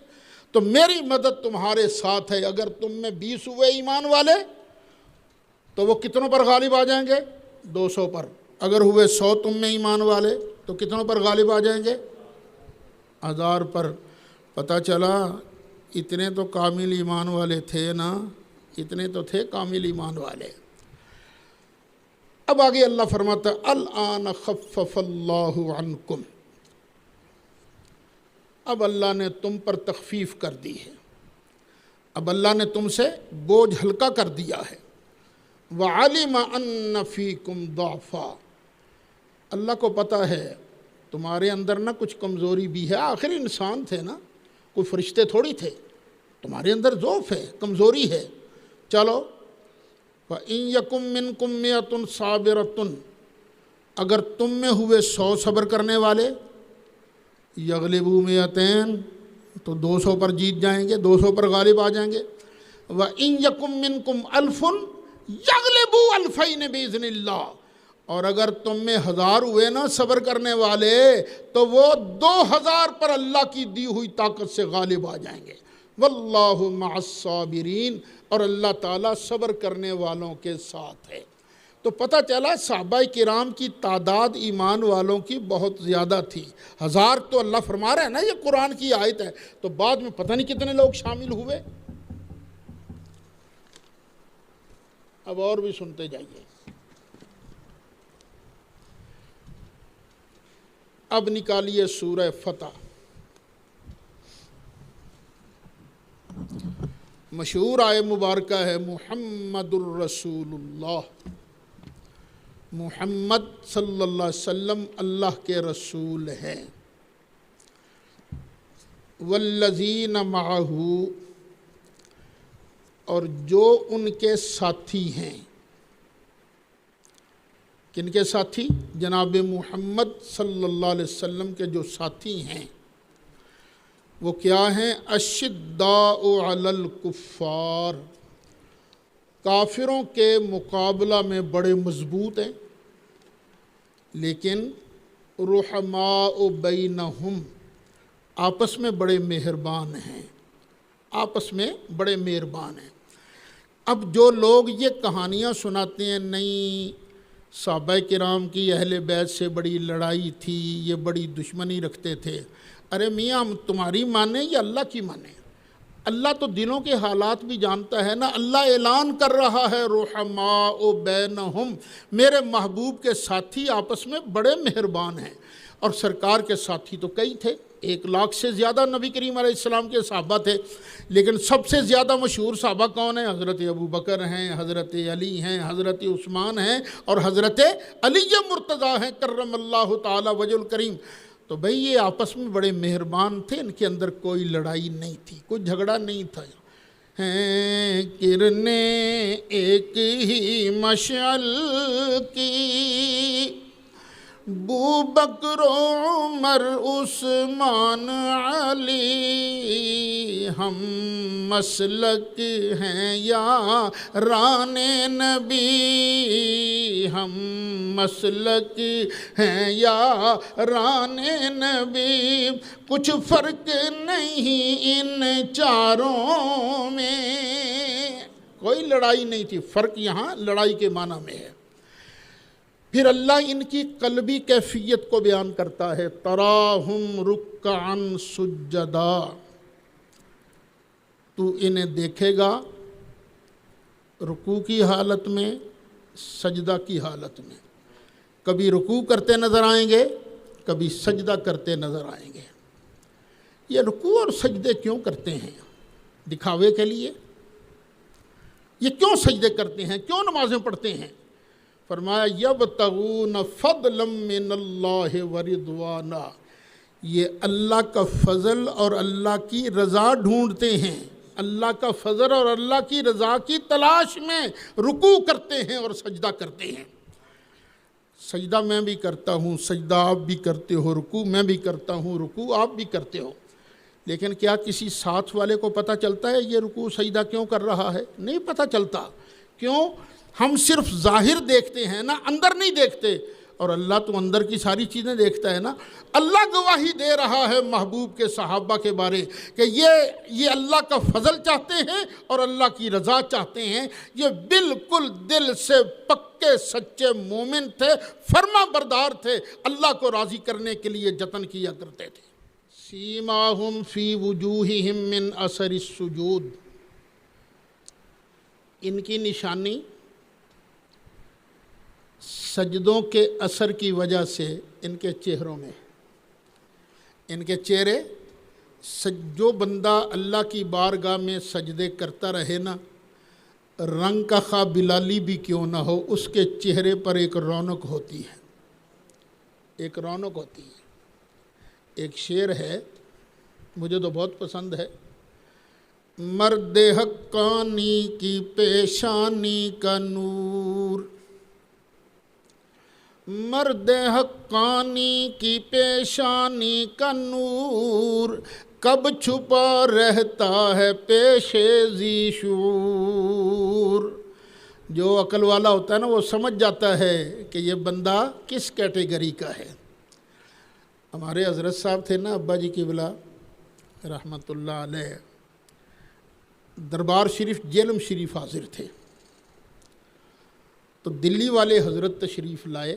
تو میری مدد تمہارے ساتھ ہے، اگر تم میں 20 ہوئے ایمان والے تو وہ کتنوں پر غالب آ جائیں گے؟ 200 پر۔ اگر ہوئے 100 تم میں ایمان والے تو کتنوں پر غالب آ جائیں گے؟ 1000 پر۔ پتہ چلا اتنے تو کامل ایمان والے تھے نا، اتنے تو تھے کامل ایمان والے۔ اب آگے اللہ فرماتا ہے الآن خفف اللہ عنکم، اب اللہ نے تم پر تخفیف کر دی ہے، اب اللہ نے تم سے بوجھ ہلکا کر دیا ہے۔ وعلم ان فیکم ضعفا، اللہ کو پتہ ہے تمہارے اندر نہ کچھ کمزوری بھی ہے، آخر انسان تھے نا، کوئی فرشتے تھوڑی تھے، تمہارے اندر ضعف ہے، کمزوری ہے۔ چلو وَإِن يَكُن مِّنكُم مِّئَةٌ صَابِرَةٌ، اگر تم میں ہوئے 100 صبر کرنے والے، یغلبوا مئتین، تو 200 پر جیت جائیں گے، 200 پر غالب آ جائیں گے۔ وَإِن يَكُن مِّنكُمْ أَلْفٌ یغلبوا الفین بإذن اللہ، اور اگر تم میں 1000 ہوئے نا صبر کرنے والے، تو وہ 2000 پر اللہ کی دی ہوئی طاقت سے غالب آ جائیں گے۔ واللہ مع الصابرین، اور اللہ تعالیٰ صبر کرنے والوں کے ساتھ ہے۔ تو پتہ چلا صحابہ کرام کی تعداد ایمان والوں کی بہت زیادہ تھی، 1000 تو اللہ فرما رہا ہے نا، یہ قرآن کی آیت ہے، تو بعد میں پتہ نہیں کتنے لوگ شامل ہوئے۔ اب اور بھی سنتے جائیے۔ اب نکالیے سورہ فتح، مشہور آیہ مبارکہ ہے محمد الرسول اللہ، محمد صلی اللہ علیہ وسلم اللہ کے رسول ہیں۔ والذین معہ، اور جو ان کے ساتھی ہیں، کن کے ساتھی؟ جناب محمد صلی اللہ علیہ وسلم کے جو ساتھی ہیں، وہ کیا ہیں؟ اشداء علی الکفار، کافروں کے مقابلہ میں بڑے مضبوط ہیں، لیکن رحماء بینہم، آپس میں بڑے مہربان ہیں، آپس میں بڑے مہربان ہیں۔ اب جو لوگ یہ کہانیاں سناتے ہیں، نہیں صحابہ کرام کی اہل بیت سے بڑی لڑائی تھی، یہ بڑی دشمنی رکھتے تھے، ارے میاں ہم تمہاری مانیں یا اللہ کی مانیں؟ اللہ تو دلوں کے حالات بھی جانتا ہے نا۔ اللہ اعلان کر رہا ہے رحماء بینہم، میرے محبوب کے ساتھی آپس میں بڑے مہربان ہیں۔ اور سرکار کے ساتھی تو کئی تھے، 1,00,000 سے زیادہ نبی کریم علیہ السلام کے صحابہ تھے، لیکن سب سے زیادہ مشہور صحابہ کون ہیں؟ حضرت ابوبکر ہیں، حضرت علی ہیں، حضرت عثمان ہیں، اور حضرت علی مرتضیٰ ہیں کرم اللہ تعالی وجہ الکریم۔ تو بھئی یہ آپس میں بڑے مہربان تھے، ان کے اندر کوئی لڑائی نہیں تھی، کوئی جھگڑا نہیں تھا۔ ہیں کرنے ایک ہی مشعل کی، بو بکر عمر عثمان علی، ہم مسلک ہیں یاران نبی، ہم مسلک ہیں یاران نبی، کچھ فرق نہیں ان چاروں میں۔ کوئی لڑائی نہیں تھی، فرق یہاں لڑائی کے معنی میں ہے۔ پھر اللہ ان کی قلبی کیفیت کو بیان کرتا ہے، تراہم رکعا سجدا، تو انہیں دیکھے گا رکوع کی حالت میں، سجدہ کی حالت میں، کبھی رکوع کرتے نظر آئیں گے، کبھی سجدہ کرتے نظر آئیں گے۔ یہ رکوع اور سجدے کیوں کرتے ہیں؟ دکھاوے کے لیے؟ یہ کیوں سجدے کرتے ہیں؟ کیوں نمازیں پڑھتے ہیں؟ فرمایا یبتغون فضلا من اللہ ورضوانا، یہ اللہ کا فضل اور اللہ کی رضا ڈھونڈتے ہیں، اللہ کا فضل اور اللہ کی رضا کی تلاش میں رکوع کرتے ہیں اور سجدہ کرتے ہیں۔ سجدہ میں بھی کرتا ہوں، سجدہ آپ بھی کرتے ہو، رکوع میں بھی کرتا ہوں، رکوع آپ بھی کرتے ہو، لیکن کیا کسی ساتھ والے کو پتہ چلتا ہے یہ رکوع سجدہ کیوں کر رہا ہے؟ نہیں پتہ چلتا۔ کیوں؟ ہم صرف ظاہر دیکھتے ہیں نا، اندر نہیں دیکھتے، اور اللہ تو اندر کی ساری چیزیں دیکھتا ہے نا۔ اللہ گواہی دے رہا ہے محبوب کے صحابہ کے بارے کہ یہ اللہ کا فضل چاہتے ہیں اور اللہ کی رضا چاہتے ہیں، یہ بالکل دل سے پکے سچے مومن تھے، فرما بردار تھے، اللہ کو راضی کرنے کے لیے جتن کیا کرتے تھے۔ سیماہم فی وجوہہم من اثر السجود، ان کی نشانی سجدوں کے اثر کی وجہ سے ان کے چہروں میں، ان کے چہرے، جو بندہ اللہ کی بارگاہ میں سجدے کرتا رہے نا، رنگ کا خواہ بلالی بھی کیوں نہ ہو، اس کے چہرے پر ایک رونق ہوتی ہے، ایک رونق ہوتی ہے۔ ایک شعر ہے، مجھے تو بہت پسند ہے، مرد حقانی کی پیشانی کا نور، مرد حقانی کی پیشانی کا نور، کب چھپا رہتا ہے پیش ذی شعور۔ جو عقل والا ہوتا ہے نا، وہ سمجھ جاتا ہے کہ یہ بندہ کس کیٹیگری کا ہے۔ ہمارے حضرت صاحب تھے نا، ابا جی قبلہ رحمۃ اللہ علیہ، دربار شریف جیلم شریف حاضر تھے، تو دلی والے حضرت تشریف لائے،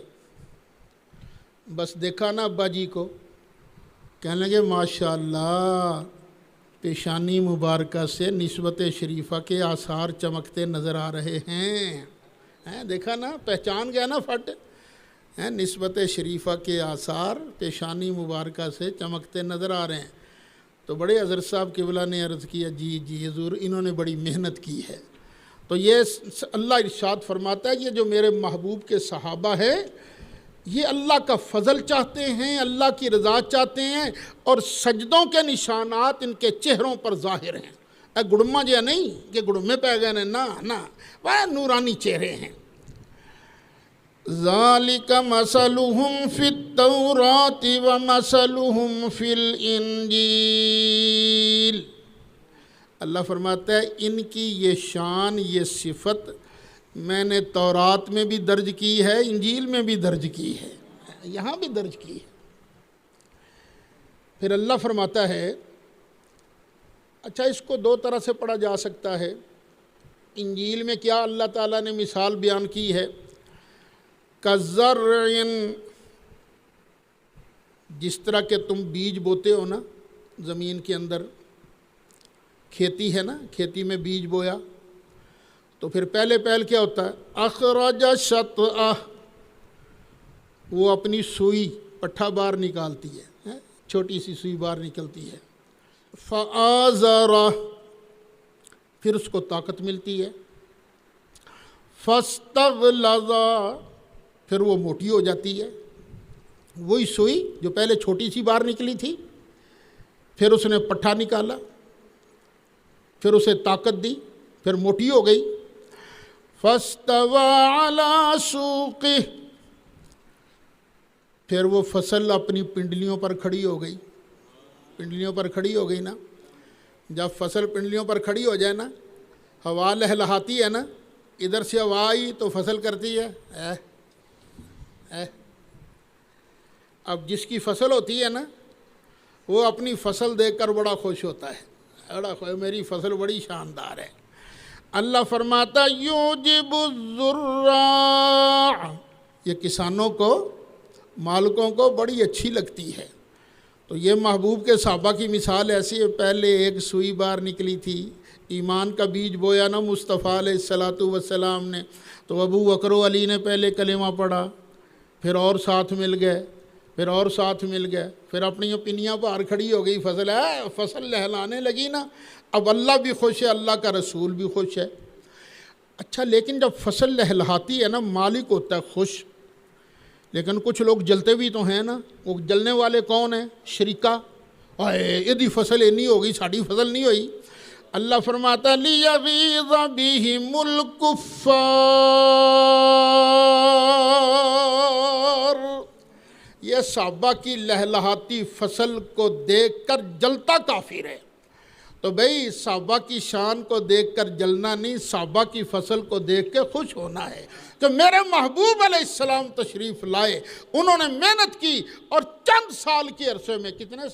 بس دیکھا نا ابا جی کو، کہنے لگے ماشاءاللہ پیشانی مبارکہ سے نسبت شریفہ کے آثار چمکتے نظر آ رہے ہیں، دیکھا نا، پہچان گیا نا فٹ، نسبت شریفہ کے آثار پیشانی مبارکہ سے چمکتے نظر آ رہے ہیں۔ تو بڑے حضرت صاحب قبلہ نے عرض کیا، جی جی حضور، انہوں نے بڑی محنت کی ہے۔ تو یہ اللہ ارشاد فرماتا ہے، یہ جو میرے محبوب کے صحابہ ہے، یہ اللہ کا فضل چاہتے ہیں، اللہ کی رضا چاہتے ہیں، اور سجدوں کے نشانات ان کے چہروں پر ظاہر ہیں۔ گڑما جیا نہیں کہ گڑمے پہ گئے، نہ، وہ نورانی چہرے ہیں۔ ذالک مثلہم فی التوراۃ ومثلہم فی الانجیل۔ اللہ فرماتا ہے ان کی یہ شان، یہ صفت میں نے تورات میں بھی درج کی ہے، انجیل میں بھی درج کی ہے، یہاں بھی درج کی ہے۔ پھر اللہ فرماتا ہے، اچھا اس کو دو طرح سے پڑھا جا سکتا ہے۔ انجیل میں کیا اللہ تعالیٰ نے مثال بیان کی ہے، کَزَرْعٍ، جس طرح کہ تم بیج بوتے ہو نا زمین کے اندر، کھیتی ہے نا، کھیتی میں بیج بویا تو پھر پہلے کیا ہوتا ہے، اخرج شطأہ، وہ اپنی سوئی پٹھا باہر نکالتی ہے، چھوٹی سی سوئی باہر نکلتی ہے، فآزرہ، پھر اس کو طاقت ملتی ہے، فاستغلظ، پھر وہ موٹی ہو جاتی ہے، وہی سوئی جو پہلے چھوٹی سی باہر نکلی تھی، پھر اس نے پٹھا نکالا، پھر اسے طاقت دی، پھر موٹی ہو گئی، فاستوى على سوقه، پھر وہ فصل اپنی پنڈلیوں پر کھڑی ہو گئی، پنڈلیوں پر کھڑی ہو گئی نا۔ جب فصل پنڈلیوں پر کھڑی ہو جائے نا، ہوا لہلہاتی ہے نا، ادھر سے ہوا آئی تو فصل کرتی ہے اب جس کی فصل ہوتی ہے نا، وہ اپنی فصل دیکھ کر بڑا خوش ہوتا ہے، بڑا خوش، میری فصل بڑی شاندار ہے۔ اللہ فرماتا یوجب الزراع، یہ کسانوں کو، مالکوں کو بڑی اچھی لگتی ہے۔ تو یہ محبوب کے صحابہ کی مثال ایسی ہے، پہلے ایک سوئی باہر نکلی تھی، ایمان کا بیج بویا نا مصطفیٰ علیہ الصلاۃ والسلام نے، تو ابو بکر و علی نے پہلے کلمہ پڑھا، پھر اور ساتھ مل گئے، پھر اور ساتھ مل گئے، پھر اپنی پنیاں باہر کھڑی ہو گئی، فصل لہلانے لگی نا، اب اللہ بھی خوش ہے، اللہ کا رسول بھی خوش ہے۔ اچھا لیکن جب فصل لہلاتی ہے نا، مالک ہوتا ہے خوش، لیکن کچھ لوگ جلتے بھی تو ہیں نا۔ وہ جلنے والے کون ہیں؟ شریکہ، یہ فصل اینی ہو گئی، ساڑی فصل نہیں ہوئی۔ اللہ فرماتا لیغیظ بہم الکفار، یہ صحابہ کی لہلہاتی فصل کو دیکھ کر جلتا کافر ہے۔ تو بھئی صحابہ کی شان کو دیکھ کر جلنا نہیں، صحابہ کی فصل کو دیکھ کے خوش ہونا ہے کہ میرے محبوب علیہ السلام تشریف لائے، انہوں نے محنت کی، اور چند سال کے عرصے میں، کتنے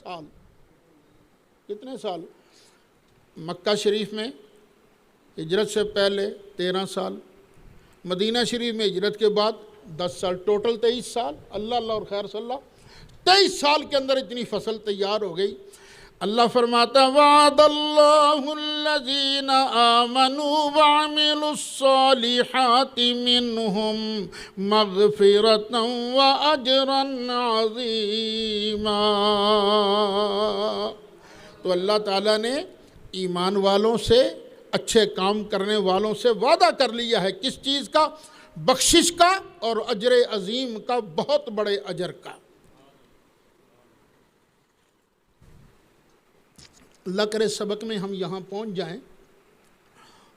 سال، مکہ شریف میں ہجرت سے پہلے 13 سال، مدینہ شریف میں ہجرت کے بعد 10 سال، ٹوٹل 23 سال، اللہ اور خیر صلی اللہ، 23 سال کے اندر اتنی فصل تیار ہو گئی۔ اللہ فرماتا وعد اللہ الذین آمنوا وعملوا الصالحات منہم مغفرتا واجرا عظیما۔ تو اللہ تعالیٰ نے ایمان والوں سے، اچھے کام کرنے والوں سے وعدہ کر لیا ہے، کس چیز کا؟ بخشش کا اور اجر عظیم کا، بہت بڑے اجر کا۔ اللہ کرے سبق میں ہم یہاں پہنچ جائیں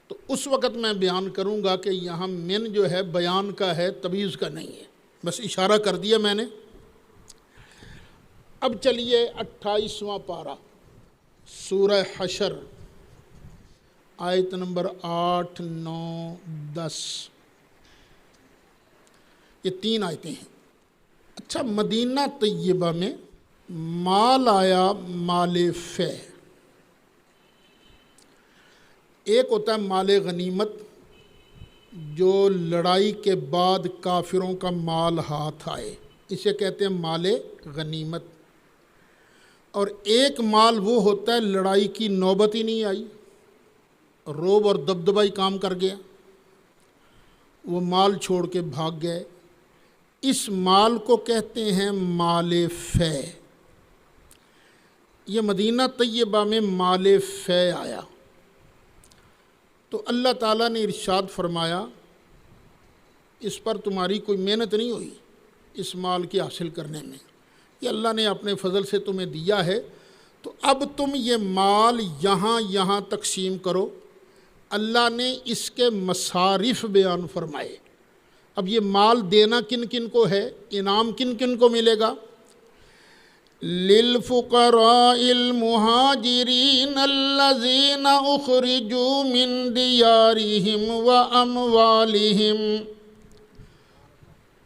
تو اس وقت میں بیان کروں گا کہ یہاں من جو ہے بیان کا ہے، تمییز کا نہیں ہے، بس اشارہ کر دیا میں نے۔ اب چلیے 28واں پارہ سورہ حشر، آیت نمبر 8، 9، 10، یہ 3 آیتیں ہیں۔ اچھا، مدینہ طیبہ میں مال آیا، مال فے۔ ایک ہوتا ہے مال غنیمت، جو لڑائی کے بعد کافروں کا مال ہاتھ آئے، اسے کہتے ہیں مال غنیمت۔ اور ایک مال وہ ہوتا ہے لڑائی کی نوبت ہی نہیں آئی، روب اور دبدبہ ہی کام کر گیا، وہ مال چھوڑ کے بھاگ گئے، اس مال کو کہتے ہیں مال فے۔ یہ مدینہ طیبہ میں مال فے آیا تو اللہ تعالیٰ نے ارشاد فرمایا اس پر تمہاری کوئی محنت نہیں ہوئی اس مال کی حاصل کرنے میں، یہ اللہ نے اپنے فضل سے تمہیں دیا ہے، تو اب تم یہ مال یہاں تقسیم کرو۔ اللہ نے اس کے مصارف بیان فرمائے۔ اب یہ مال دینا کن کن کو ہے، انعام کن کن کو ملے گا؟ للفقراء المہاجرین الذین اخرجوا من دیارہم واموالہم،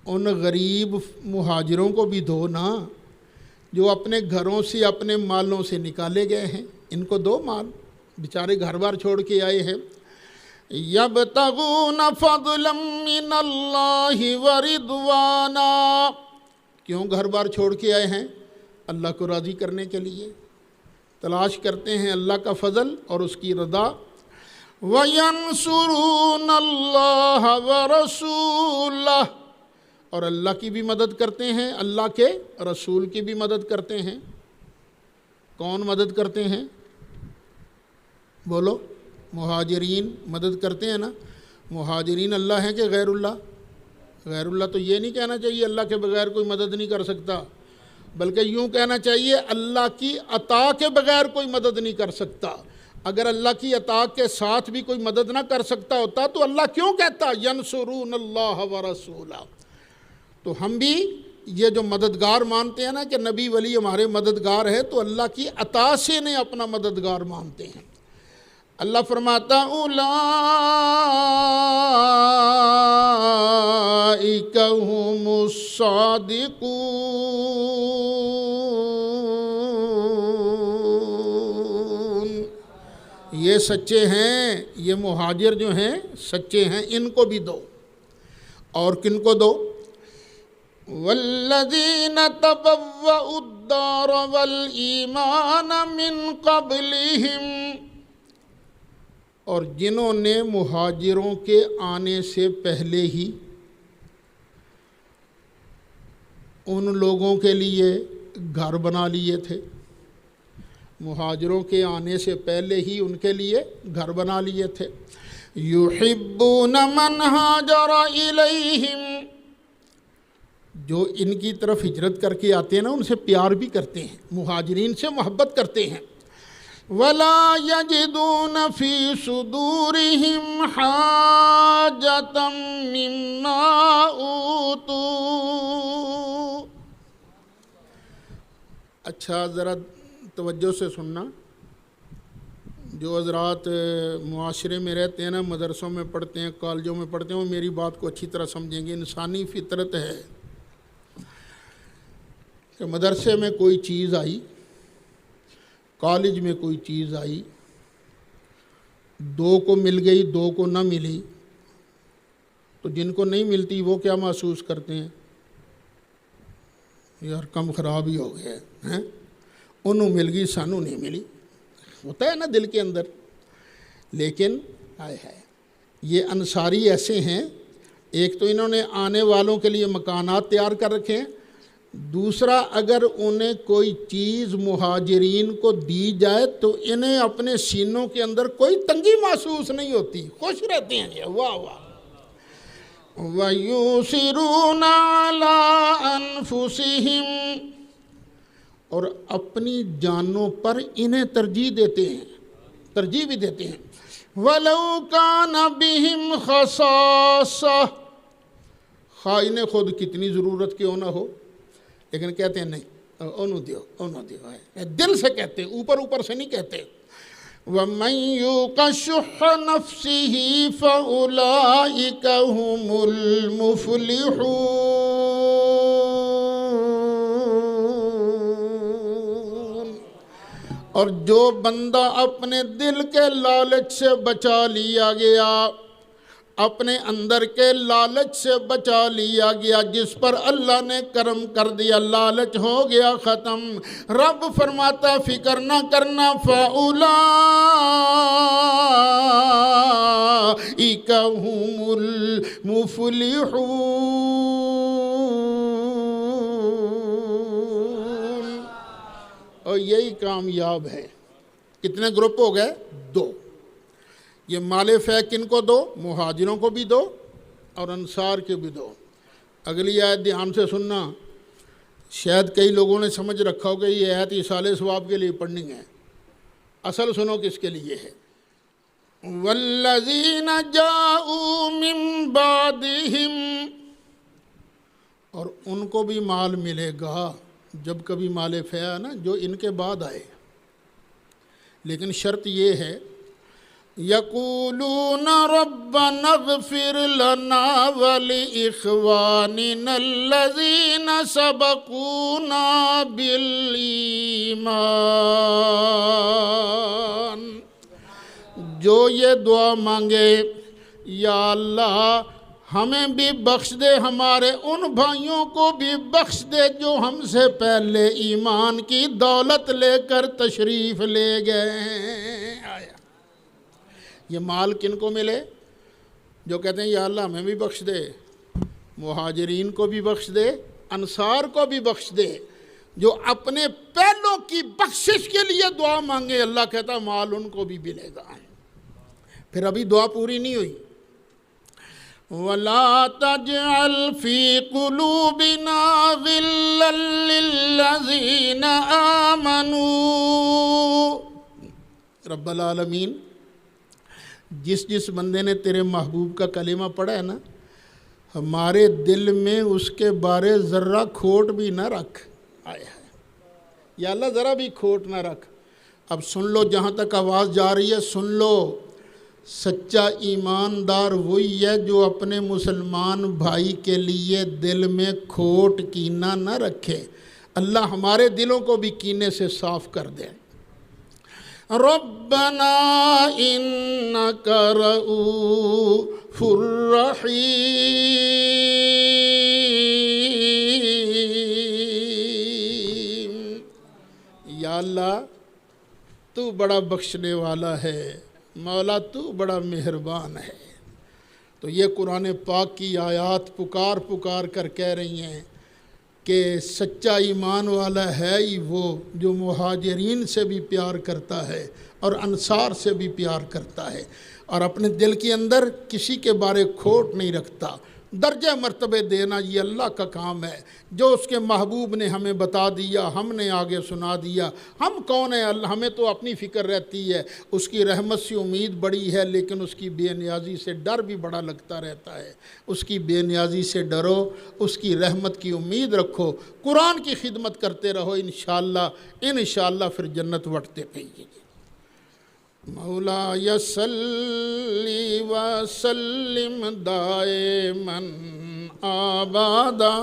ان غریب مہاجروں کو بھی دو نا، جو اپنے گھروں سے اپنے مالوں سے نکالے گئے ہیں، ان کو دو مال، بیچارے گھر بار چھوڑ کے آئے ہیں۔ یبتغون فضلا من اللہ ورضوانا، کیوں گھر بار چھوڑ کے آئے ہیں؟ اللہ کو راضی کرنے کے لیے، تلاش کرتے ہیں اللہ کا فضل اور اس کی رضا۔ وَيَنْصُرُونَ اللَّهَ وَرَسُولَهُ، اور اللہ کی بھی مدد کرتے ہیں، اللہ کے رسول کی بھی مدد کرتے ہیں۔ کون مدد کرتے ہیں؟ بولو، مہاجرین مدد کرتے ہیں نا۔ مہاجرین اللہ ہیں کہ غیر اللہ؟ غیر اللہ تو یہ نہیں کہنا چاہیے اللہ کے بغیر کوئی مدد نہیں کر سکتا، بلکہ یوں کہنا چاہیے اللہ کی عطا کے بغیر کوئی مدد نہیں کر سکتا۔ اگر اللہ کی عطا کے ساتھ بھی کوئی مدد نہ کر سکتا ہوتا تو اللہ کیوں کہتا ینصرون اللہ ورسولہ؟ تو ہم بھی یہ جو مددگار مانتے ہیں نا کہ نبی ولی ہمارے مددگار ہے، تو اللہ کی عطا سے انہیں اپنا مددگار مانتے ہیں۔ اللہ فرماتا اولئک هم الصادقون، یہ سچے ہیں، یہ مہاجر جو ہیں سچے ہیں، ان کو بھی دو۔ اور کن کو دو؟ والذین تبوؤوا الدار والایمان من قبلہم، اور جنہوں نے مہاجروں کے آنے سے پہلے ہی ان لوگوں کے لیے گھر بنا لیے تھے، مہاجروں کے آنے سے پہلے ہی ان کے لیے گھر بنا لیے تھے۔ یحبون من ہاجر الیہم، جو ان کی طرف ہجرت کر کے آتے ہیں نا ان سے پیار بھی کرتے ہیں، مہاجرین سے محبت کرتے ہیں۔ وَلَا يَجِدُونَ فِي صُدُورِهِمْ حَاجَةً مِّمَّا أُوتُوا۔ اچھا ذرا توجہ سے سننا، جو حضرات معاشرے میں رہتے ہیں نا، مدرسوں میں پڑھتے ہیں، کالجوں میں پڑھتے ہیں، وہ میری بات کو اچھی طرح سمجھیں گے۔ انسانی فطرت ہے کہ مدرسے میں کوئی چیز آئی، کالج میں کوئی چیز آئی، دو کو مل گئی، دو کو نہ ملی، تو جن کو نہیں ملتی وہ کیا محسوس کرتے ہیں؟ یار کم خراب ہی ہو گئے ہیں۔ انہوں مل گئی سانوں نہیں ملی، ہوتا ہے نا دل کے اندر۔ لیکن ہائے ہائے یہ انصاری ایسے ہیں، ایک تو انہوں نے آنے والوں کے لیے مکانات تیار کر رکھے ہیں، دوسرا اگر انہیں کوئی چیز مہاجرین کو دی جائے تو انہیں اپنے سینوں کے اندر کوئی تنگی محسوس نہیں ہوتی، خوش رہتے ہیں یہ، واہ واہ۔ وَيُؤْثِرُونَ عَلَىٰ أَنفُسِهِمْ، اور اپنی جانوں پر انہیں ترجیح دیتے ہیں، ترجیح بھی دیتے ہیں۔ وَلَوْ كَانَ بِهِمْ خَصَاصَةٌ، خواہ انہیں خود کتنی ضرورت کیوں نہ ہو، لیکن کہتے ہیں نہیں انہوں دیو ہے، دل سے کہتے ہیں، اوپر سے نہیں کہتے۔ وَمَنْ يُوقَ شُحَّ نَفْسِهِ فَأُولَئِكَ هُمُ الْمُفْلِحُونَ، اور جو بندہ اپنے دل کے لالچ سے بچا لیا گیا، اپنے اندر کے لالچ سے بچا لیا گیا، جس پر اللہ نے کرم کر دیا، لالچ ہو گیا ختم، رب فرماتا فکر نہ کرنا، فَأُولَئِكَ هُمُ الْمُفْلِحُونَ، اور یہی کامیاب ہے۔ کتنے گروپ ہو گئے؟ 2۔ یہ مال فے کن کو دو؟ مہاجروں کو بھی دو اور انصار کے بھی دو۔ اگلی آیت دھیان سے سننا، شاید کئی لوگوں نے سمجھ رکھا ہو کہ یہ آیت ایصال ثواب کے لیے پڑھنی ہے، اصل سنو کس کے لیے ہے۔ وَالَّذِينَ جَاءُوا مِن بَعْدِهِمْ، اور ان کو بھی مال ملے گا جب کبھی مال فے ہے نا، جو ان کے بعد آئے، لیکن شرط یہ ہے یقولون ربنا اغفر لنا ولإخواننا الذين سبقونا بالایمان، جو یہ دعا مانگے یا اللہ ہمیں بھی بخش دے، ہمارے ان بھائیوں کو بھی بخش دے جو ہم سے پہلے ایمان کی دولت لے کر تشریف لے گئے ہیں۔ آیا یہ مال کن کو ملے؟ جو کہتے ہیں یا اللہ ہمیں بھی بخش دے، مہاجرین کو بھی بخش دے، انصار کو بھی بخش دے، جو اپنے پہلوں کی بخشش کے لیے دعا مانگے، اللہ کہتا مال ان کو بھی ملے گا۔ پھر ابھی دعا پوری نہیں ہوئی۔ وَلَا تَجْعَلْ فِي قُلُوبِنَا غِلًّا لِلَّذِينَ آمَنُوا، رب العالمین جس بندے نے تیرے محبوب کا کلمہ پڑھا ہے نا، ہمارے دل میں اس کے بارے ذرہ کھوٹ بھی نہ رکھ۔ آیا ہے یا اللہ ذرا بھی کھوٹ نہ رکھ۔ اب سن لو، جہاں تک آواز جا رہی ہے سن لو، سچا ایماندار وہی ہے جو اپنے مسلمان بھائی کے لیے دل میں کھوٹ کینہ نہ رکھے۔ اللہ ہمارے دلوں کو بھی کینے سے صاف کر دے۔ ربنا انک رؤوف رحیم، یا اللہ تو بڑا بخشنے والا ہے، مولا تو بڑا مہربان ہے۔ تو یہ قرآن پاک کی آیات پکار کر کہہ رہی ہیں کہ سچا ایمان والا ہے ہی وہ جو مہاجرین سے بھی پیار کرتا ہے اور انصار سے بھی پیار کرتا ہے، اور اپنے دل کے اندر کسی کے بارے کھوٹ نہیں رکھتا۔ درجہ مرتبے دینا یہ اللہ کا کام ہے، جو اس کے محبوب نے ہمیں بتا دیا، ہم نے آگے سنا دیا۔ ہم کون ہیں؟ اللہ ہمیں تو اپنی فکر رہتی ہے، اس کی رحمت سے امید بڑی ہے، لیکن اس کی بے نیازی سے ڈر بھی بڑا لگتا رہتا ہے۔ اس کی بے نیازی سے ڈرو، اس کی رحمت کی امید رکھو، قرآن کی خدمت کرتے رہو، انشاءاللہ پھر جنت وٹتے پئیے گی۔ مولا صلی وسلم دائما آبادا